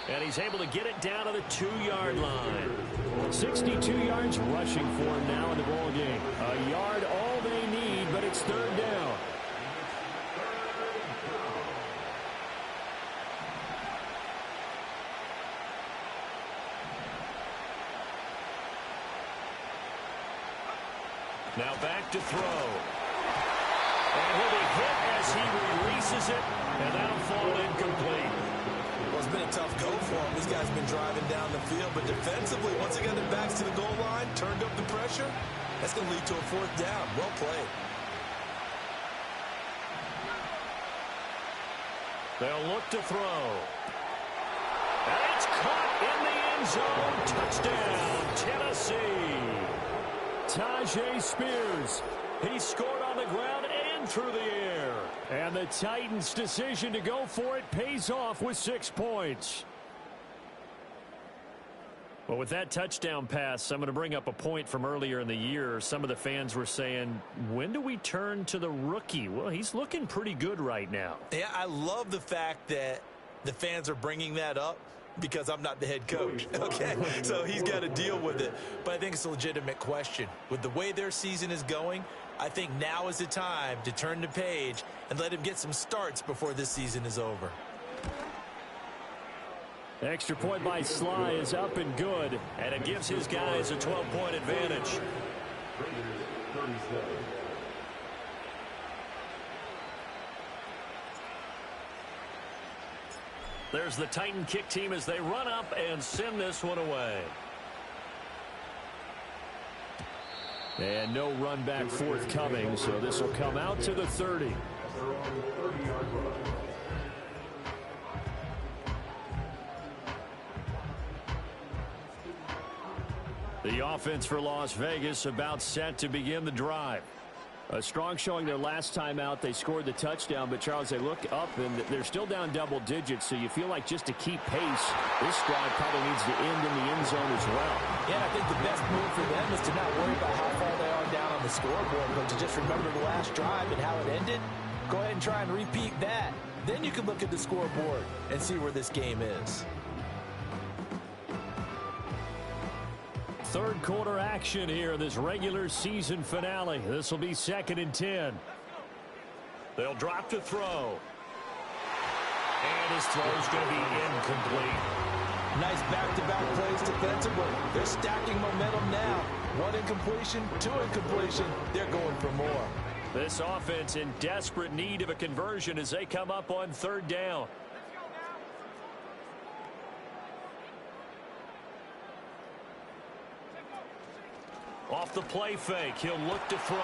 Speaker 1: And he's able to get it down to the 2-yard line. 62 yards rushing for him now in the ball game. A yard all they need, but it's third down. Now back to throw. And he'll be hit as he releases it, and that'll fall incomplete.
Speaker 2: Well, it's been a tough go for him. These guys have been driving down the field, but defensively, once they got their backs to the goal line, turned up the pressure, that's going to lead to a fourth down. Well played.
Speaker 1: They'll look to throw. And it's caught in the end zone. Touchdown, Tennessee. Tajay Spears. He scored on the ground and through the air. And the Titans' decision to go for it pays off with 6 points. Well, with that touchdown pass, I'm going to bring up a point from earlier in the year. Some of the fans were saying, when do we turn to the rookie? Well, he's looking pretty good right now.
Speaker 2: Yeah, I love the fact that the fans are bringing that up because I'm not the head coach, okay? So he's got to deal with it. But I think it's a legitimate question. With the way their season is going, I think now is the time to turn the page and let him get some starts before this season is over.
Speaker 1: Extra point by Sly is up and good, and it gives his guys a 12-point advantage. There's the Titan kick team as they run up and send this one away. And no run back forthcoming, so this will come out to the 30. The offense for Las Vegas about set to begin the drive. A strong showing their last time out. They scored the touchdown, but, Charles, they look up, and they're still down double digits, so you feel like just to keep pace, this drive probably needs to end in the end zone as well.
Speaker 2: Yeah, I think the best move for them is to not worry about how far they are down on the scoreboard, but to just remember the last drive and how it ended. Go ahead and try and repeat that. Then you can look at the scoreboard and see where this game is.
Speaker 1: Third quarter action here, this regular season finale. This will be 2nd and 10. They'll drop to throw. And his throw's going to be incomplete.
Speaker 2: Nice back-to-back plays defensively. They're stacking momentum now. 1 incompletion, 2 incompletion. They're going for more.
Speaker 1: This offense in desperate need of a conversion as they come up on 3rd down. Off the play fake, he'll look to throw.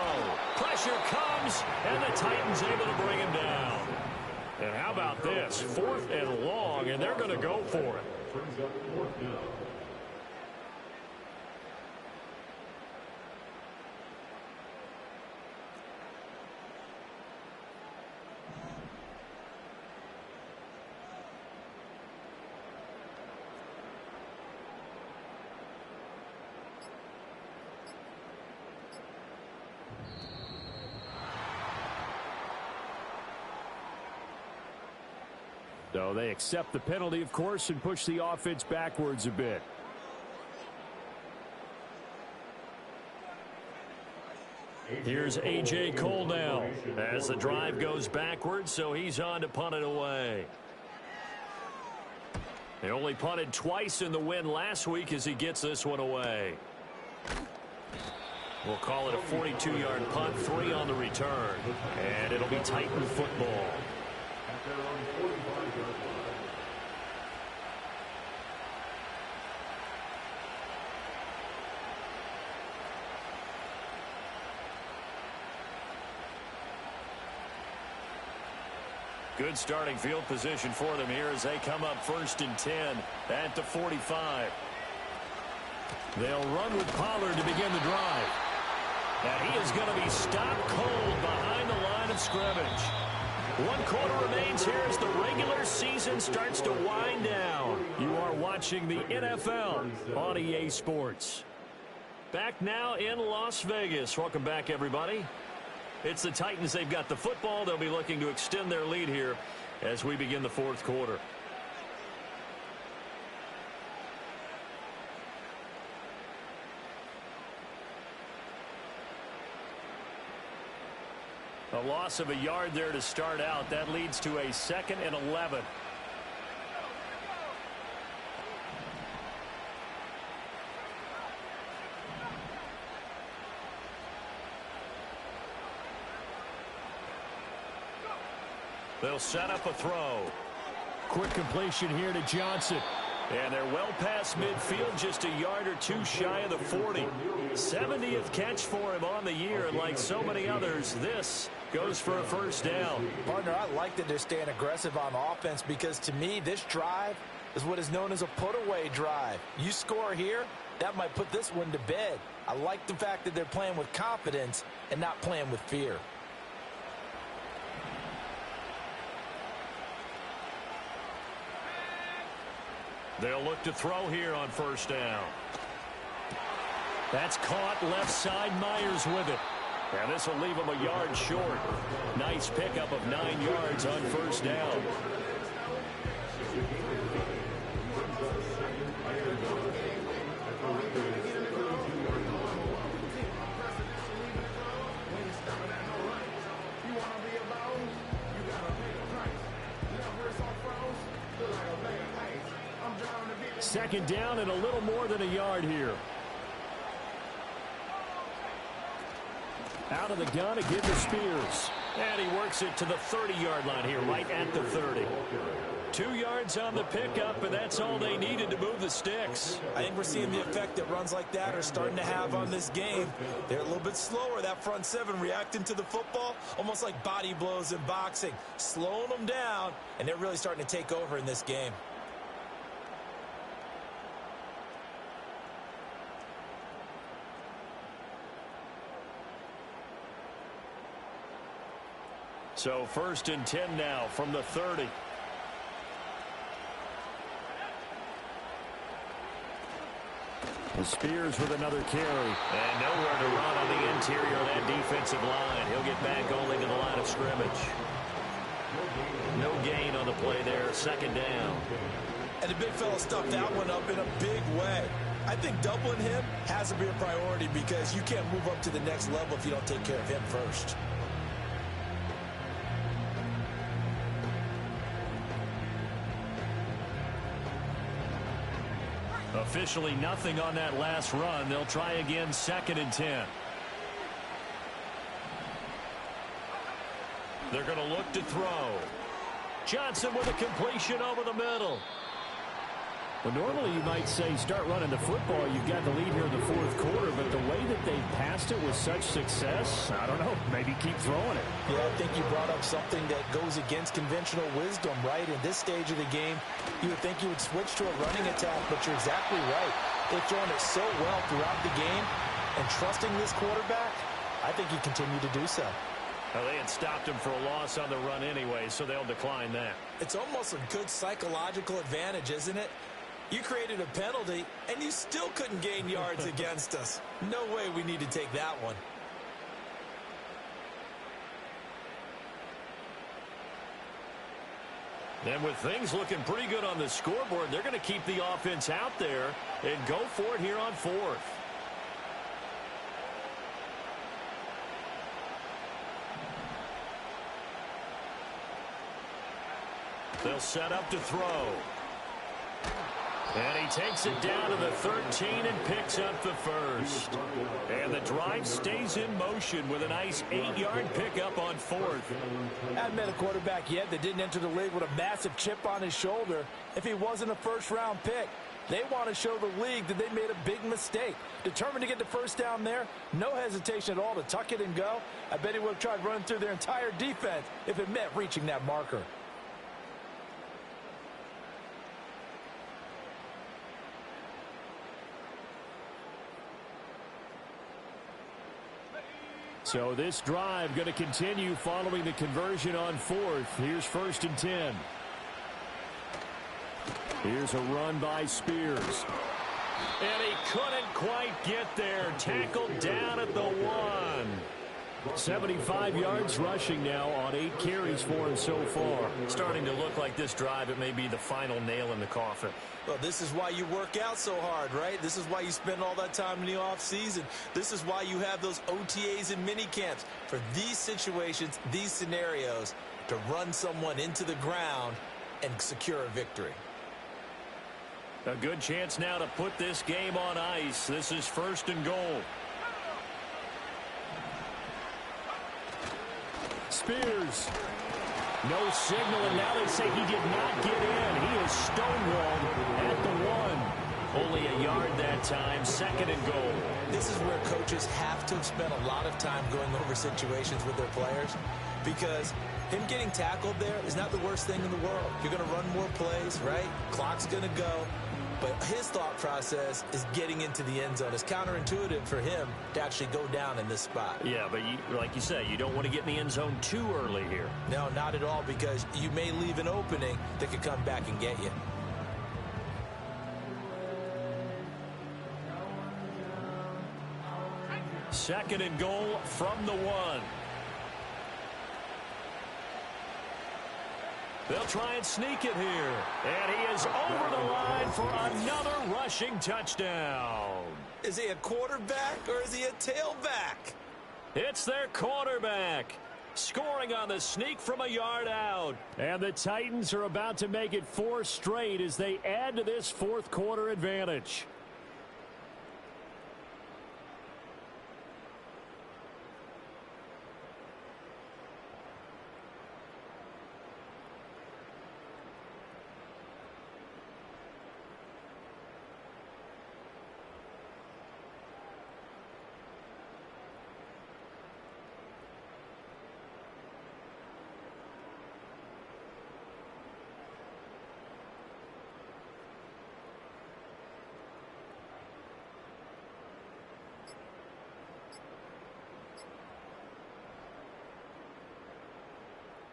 Speaker 1: Pressure comes, and the Titans able to bring him down. And how about this? 4th and long, and they're going to go for it. So they accept the penalty, of course, and push the offense backwards a bit. Here's A.J. Cole now as the drive goes backwards, so he's on to punt it away. He only punted twice in the win last week as he gets this one away. We'll call it a 42-yard punt, 3 on the return, and it'll be Titan football. Good starting field position for them here as they come up 1st and 10 at the 45. They'll run with Pollard to begin the drive. And he is going to be stopped cold behind the line of scrimmage. 1 quarter remains here as the regular season starts to wind down. You are watching the NFL on EA Sports. Back now in Las Vegas. Welcome back, everybody. It's the Titans. They've got the football. They'll be looking to extend their lead here as we begin the 4th quarter. A loss of a yard there to start out. That leads to a 2nd and 11. They'll set up a throw. Quick completion here to Johnson. And they're well past midfield, just a yard or 2 shy of the 40. 70th catch for him on the year, and like so many others, this goes for a first down.
Speaker 2: Partner, I like that they're staying aggressive on offense because to me, this drive is what is known as a put-away drive. You score here, that might put this one to bed. I like the fact that they're playing with confidence and not playing with fear.
Speaker 1: They'll look to throw here on first down. That's caught left side. Myers with it. And this will leave him a yard short. Nice pickup of 9 yards on first down. Second down and a little more than a yard here. Out of the gun again to Spears. And he works it to the 30-yard line here, right at the 30. 2 yards on the pickup, and that's all they needed to move the sticks.
Speaker 2: I think we're seeing the effect that runs like that are starting to have on this game. They're a little bit slower, that front 7, reacting to the football, almost like body blows in boxing, slowing them down, and they're really starting to take over in this game.
Speaker 1: So 1st and 10 now from the 30. Spears with another carry. And nowhere to run on the interior of that defensive line. He'll get back only to the line of scrimmage. No gain on the play there. 2nd down.
Speaker 2: And the big fella stuffed that one up in a big way. I think doubling him has to be a priority because you can't move up to the next level if you don't take care of him first.
Speaker 1: Officially nothing on that last run. They'll try again, 2nd and 10. They're going to look to throw. Johnson with a completion over the middle. Well, normally you might say start running the football. You've got the lead here in the 4th quarter, but the way that they passed it with such success, I don't know, maybe keep throwing it.
Speaker 2: Yeah, I think you brought up something that goes against conventional wisdom, right? In this stage of the game, you would think you would switch to a running attack, but you're exactly right. They've thrown it so well throughout the game, and trusting this quarterback, I think you continue to do so.
Speaker 1: Well, they had stopped him for a loss on the run anyway, so they'll decline that.
Speaker 2: It's almost a good psychological advantage, isn't it? You created a penalty, and you still couldn't gain yards against us. No way we need to take that one.
Speaker 1: And with things looking pretty good on the scoreboard, they're going to keep the offense out there and go for it here on 4th. They'll set up to throw. And he takes it down to the 13 and picks up the first. And the drive stays in motion with a nice 8-yard pickup on 4th.
Speaker 2: Haven't met a quarterback yet that didn't enter the league with a massive chip on his shoulder if he wasn't a first-round pick. They want to show the league that they made a big mistake. Determined to get the first down there, no hesitation at all to tuck it and go. I bet he would have tried running through their entire defense if it meant reaching that marker.
Speaker 1: So this drive going to continue following the conversion on fourth. Here's 1st and 10. Here's a run by Spears. And he couldn't quite get there. Tackled down at the 1. 75 yards rushing now on 8 carries for him so far.
Speaker 4: Starting to look like this drive, it may be the final nail in the coffin.
Speaker 2: Well, this is why you work out so hard, right? This is why you spend all that time in the offseason. This is why you have those OTAs and mini camps. For these situations, these scenarios, to run someone into the ground and secure a victory.
Speaker 1: A good chance now to put this game on ice. This is 1st and goal. Spears. No signal, and now they say he did not get in. He is stonewalled at the 1. Only a yard that time, 2nd and goal.
Speaker 2: This is where coaches have to spend a lot of time going over situations with their players, because him getting tackled there is not the worst thing in the world. You're going to run more plays, right? Clock's going to go. But his thought process is getting into the end zone. It's counterintuitive for him to actually go down in this spot.
Speaker 4: Yeah, but like you say, you don't want to get in the end zone too early here.
Speaker 2: No, not at all, because you may leave an opening that could come back and get you.
Speaker 1: Second and goal from the 1. They'll try and sneak it here. And he is over the line for another rushing touchdown.
Speaker 2: Is he a quarterback or is he a tailback?
Speaker 1: It's their quarterback. Scoring on the sneak from a yard out. And the Titans are about to make it 4 straight as they add to this 4th quarter advantage.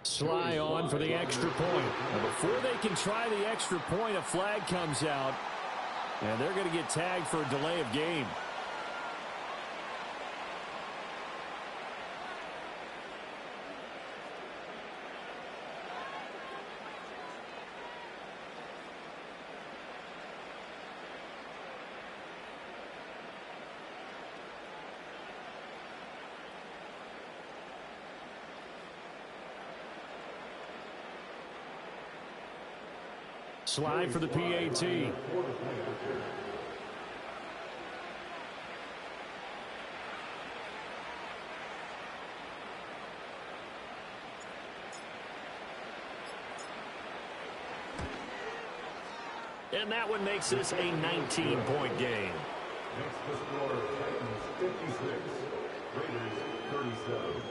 Speaker 1: Sly on for the extra point. Now before they can try the extra point, a flag comes out, and they're going to get tagged for a delay of game. Slide for the PAT. And that one makes this a 19-point game.
Speaker 3: Next to score, Titans 56, Raiders 37.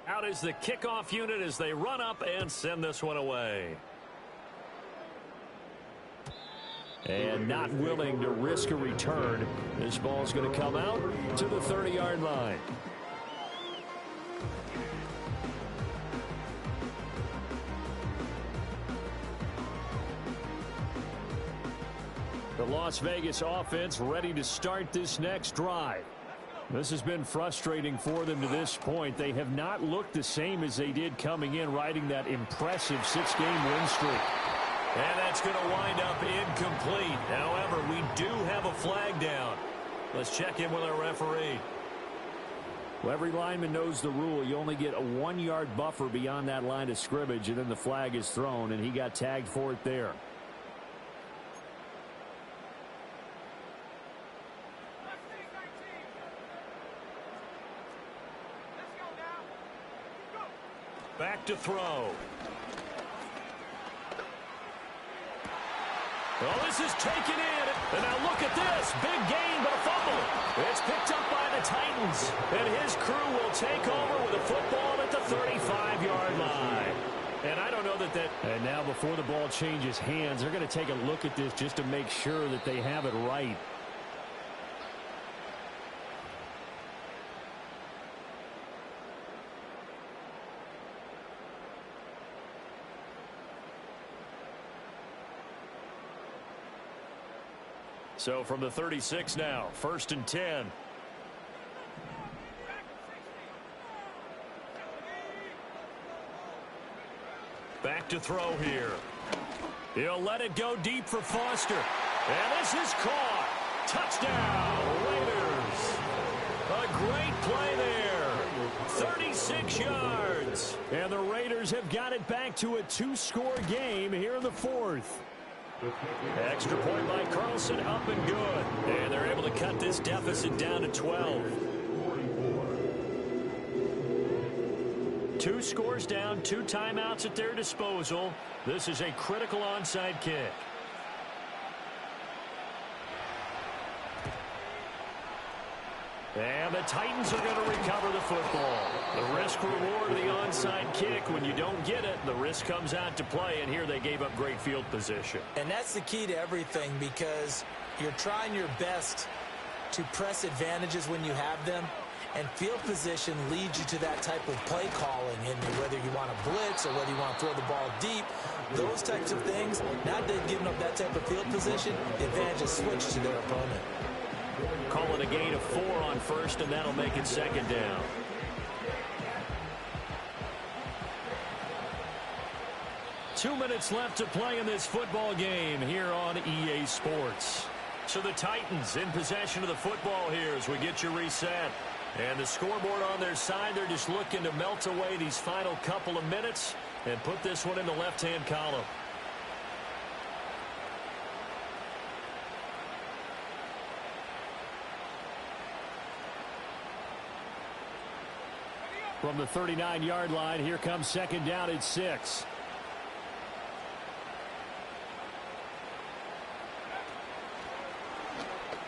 Speaker 1: Out is the kickoff unit as they run up and send this one away. And not willing to risk a return. This ball's going to come out to the 30-yard line. The Las Vegas offense ready to start this next drive. This has been frustrating for them to this point. They have not looked the same as they did coming in, riding that impressive 6-game win streak.
Speaker 4: And that's going to wind up incomplete. However, we do have a flag down. Let's check in with our referee.
Speaker 1: Well, every lineman knows the rule. You only get a 1-yard buffer beyond that line of scrimmage, and then the flag is thrown, and he got tagged for it there.
Speaker 4: Back to throw. Well, this is taken in. And now look at this. Big gain, but a fumble. It's picked up by the Titans. And his crew will take over with a football at the 35-yard line. And I don't know that.
Speaker 1: And now before the ball changes hands, they're going to take a look at this just to make sure that they have it right.
Speaker 4: So from the 36 now, 1st and 10. Back to throw here. He'll let it go deep for Foster. And this is caught. Touchdown, Raiders. A great play there. 36 yards.
Speaker 1: And the Raiders have got it back to a 2-score game here in the 4th.
Speaker 4: Extra point by Carlson, up and good. And they're able to cut this deficit down to 12. 2 scores down, 2 timeouts at their disposal. This is a critical onside kick. And the Titans are going to recover the football. The risk-reward of the onside kick, when you don't get it, the risk comes out to play, and here they gave up great field position.
Speaker 2: And that's the key to everything, because you're trying your best to press advantages when you have them, and field position leads you to that type of play calling, and whether you want to blitz or whether you want to throw the ball deep, those types of things. Now they've given up that type of field position, the advantage is switched to their opponent.
Speaker 4: Call it a gain of 4 on 1st, and that'll make it 2nd down. Two minutes left to play in this football game here on EA Sports. So the Titans in possession of the football here as we get you reset. And the scoreboard on their side, they're just looking to melt away these final couple of minutes and put this one in the left-hand column.
Speaker 1: From the 39-yard line, here comes 2nd down at 6.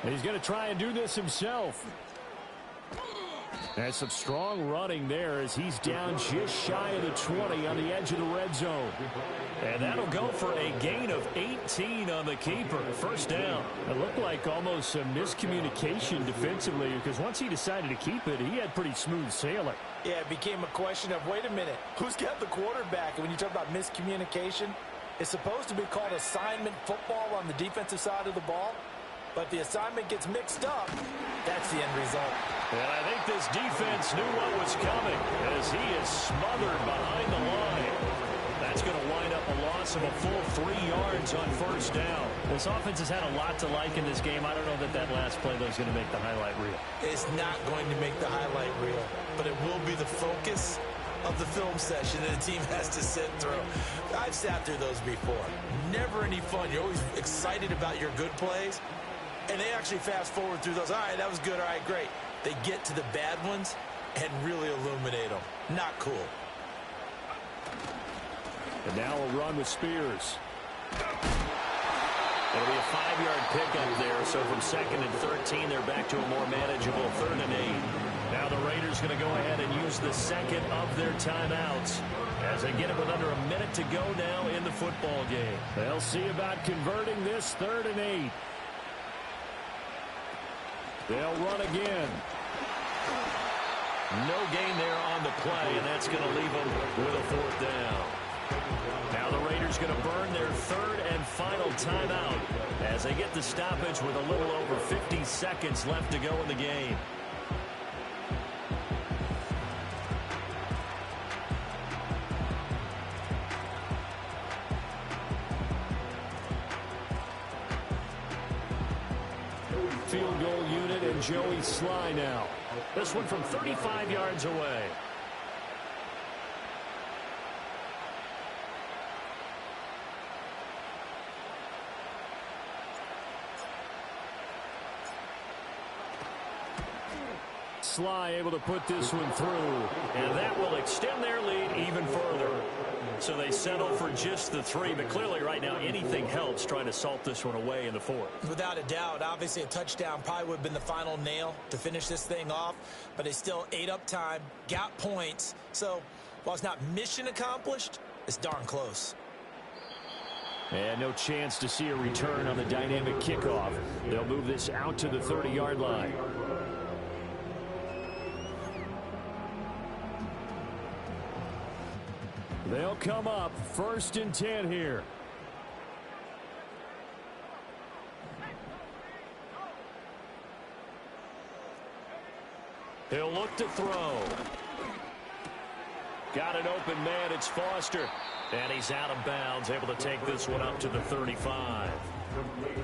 Speaker 1: And he's going to try and do this himself. And some strong running there as he's down just shy of the 20 on the edge of the red zone.
Speaker 4: And that'll go for a gain of 18 on the keeper. 1st down.
Speaker 1: It looked like almost some miscommunication defensively, because once he decided to keep it, he had pretty smooth sailing.
Speaker 2: Yeah, it became a question of, wait a minute, who's got the quarterback? And when you talk about miscommunication, it's supposed to be called assignment football on the defensive side of the ball. But the assignment gets mixed up. That's the end result.
Speaker 4: And I think this defense knew what was coming as he is smothered behind the line. That's going to wind up a loss of a full 3 yards on 1st down.
Speaker 1: This offense has had a lot to like in this game. I don't know that last play, though, is going to make the highlight reel.
Speaker 2: It's not going to make the highlight reel, but it will be the focus of the film session that a team has to sit through. I've sat through those before. Never any fun. You're always excited about your good plays. And they actually fast forward through those. All right, that was good. All right, great. They get to the bad ones and really illuminate them. Not cool.
Speaker 1: And now a run with Spears.
Speaker 4: It'll be a 5-yard pickup there. So from 2nd and 13, they're back to a more manageable 3rd and 8. Now the Raiders going to go ahead and use the 2nd of their timeouts as they get it with under a minute to go now in the football game.
Speaker 1: They'll see about converting this 3rd and 8. They'll run again.
Speaker 4: No gain there on the play, and that's going to leave them with a 4th down. Now the Raiders going to burn their 3rd and final timeout as they get the stoppage with a little over 50 seconds left to go in the game.
Speaker 1: Field goal unit and Joey Sly now.
Speaker 4: This one from 35 yards away.
Speaker 1: Sly able to put this one through.
Speaker 4: And that will extend their lead even further. So they settle for just the 3, but clearly right now anything helps trying to salt this one away in the 4th.
Speaker 2: Without a doubt, obviously a touchdown probably would have been the final nail to finish this thing off, but they still ate up time, got points. So while it's not mission accomplished, it's darn close.
Speaker 1: And no chance to see a return on the dynamic kickoff. They'll move this out to the 30-yard line. They'll come up 1st and 10 here.
Speaker 4: He'll look to throw. Got an open man. It's Foster. And he's out of bounds, able to take this one up to the 35.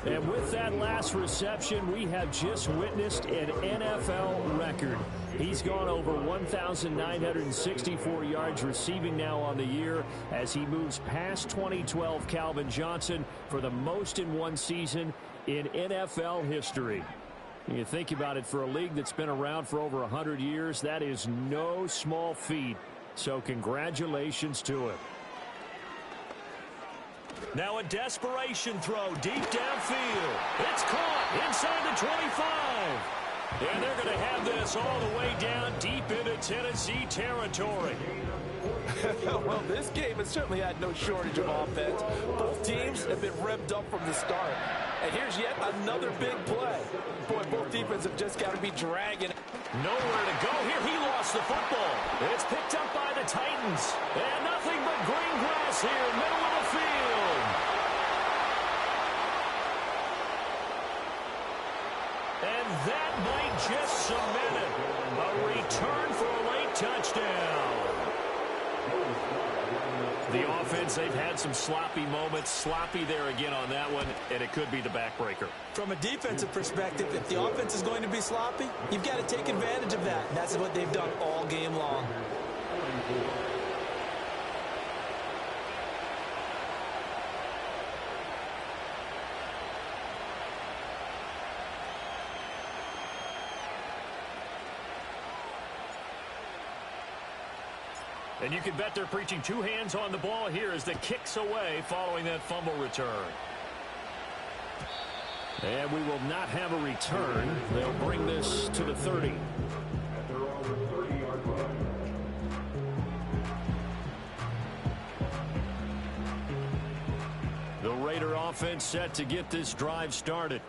Speaker 1: And with that last reception, we have just witnessed an NFL record. He's gone over 1,964 yards receiving now on the year as he moves past 2012 Calvin Johnson for the most in one season in NFL history. You think about it, for a league that's been around for over 100 years, that is no small feat. So congratulations to him.
Speaker 4: Now a desperation throw deep downfield. It's caught inside the 25. And they're going to have this all the way down deep into Tennessee territory.
Speaker 2: Well, this game has certainly had no shortage of offense. Both teams have been revved up from the start. And here's yet another big play. Boy, both defenses have just got to be dragging.
Speaker 4: Nowhere to go here. He lost the football. It's picked up by the Titans. And nothing but green grass here, middle of the field. And that might just cement it. A return for a late touchdown. The offense, they've had some sloppy moments. Sloppy there again on that one, and it could be the backbreaker.
Speaker 2: From a defensive perspective, if the offense is going to be sloppy, you've got to take advantage of that. And that's what they've done all game long.
Speaker 4: And you can bet they're preaching 2 hands on the ball here as the kick's away following that fumble return.
Speaker 1: And we will not have a return. They'll bring this to the 30. The Raider offense set to get this drive started.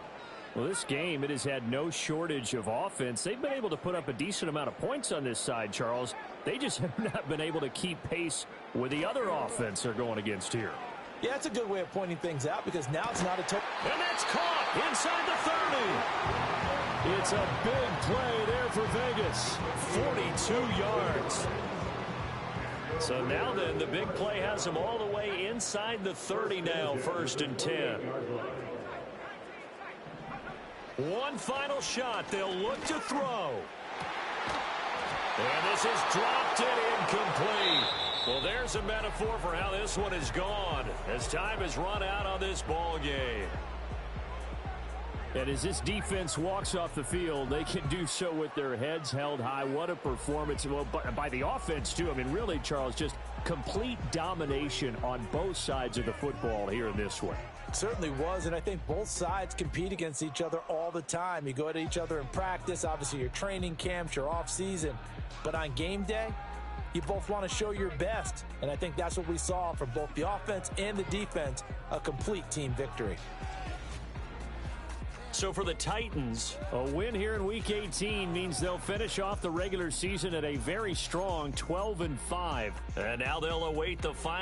Speaker 1: Well, this game, it has had no shortage of offense. They've been able to put up a decent amount of points on this side, Charles. They just have not been able to keep pace with the other offense they're going against here.
Speaker 2: Yeah, that's a good way of pointing things out because now it's not a total.
Speaker 4: And that's caught inside the 30.
Speaker 1: It's a big play there for Vegas.
Speaker 4: 42 yards. So now then, the big play has them all the way inside the 30 now, 1st and 10. One final shot. They'll look to throw. And this is dropped and incomplete. Well, there's a metaphor for how this one is gone as time has run out on this ball game.
Speaker 1: And as this defense walks off the field, they can do so with their heads held high. What a performance. Well, by the offense, too. I mean, really, Charles, just complete domination on both sides of the football here in this one.
Speaker 2: It certainly was, and I think both sides compete against each other all the time. You go at each other in practice, obviously your training camps, your off-season. But on game day, you both want to show your best. And I think that's what we saw from both the offense and the defense, a complete team victory.
Speaker 1: So for the Titans, a win here in Week 18 means they'll finish off the regular season at a very strong 12-5.
Speaker 4: And now they'll await the final.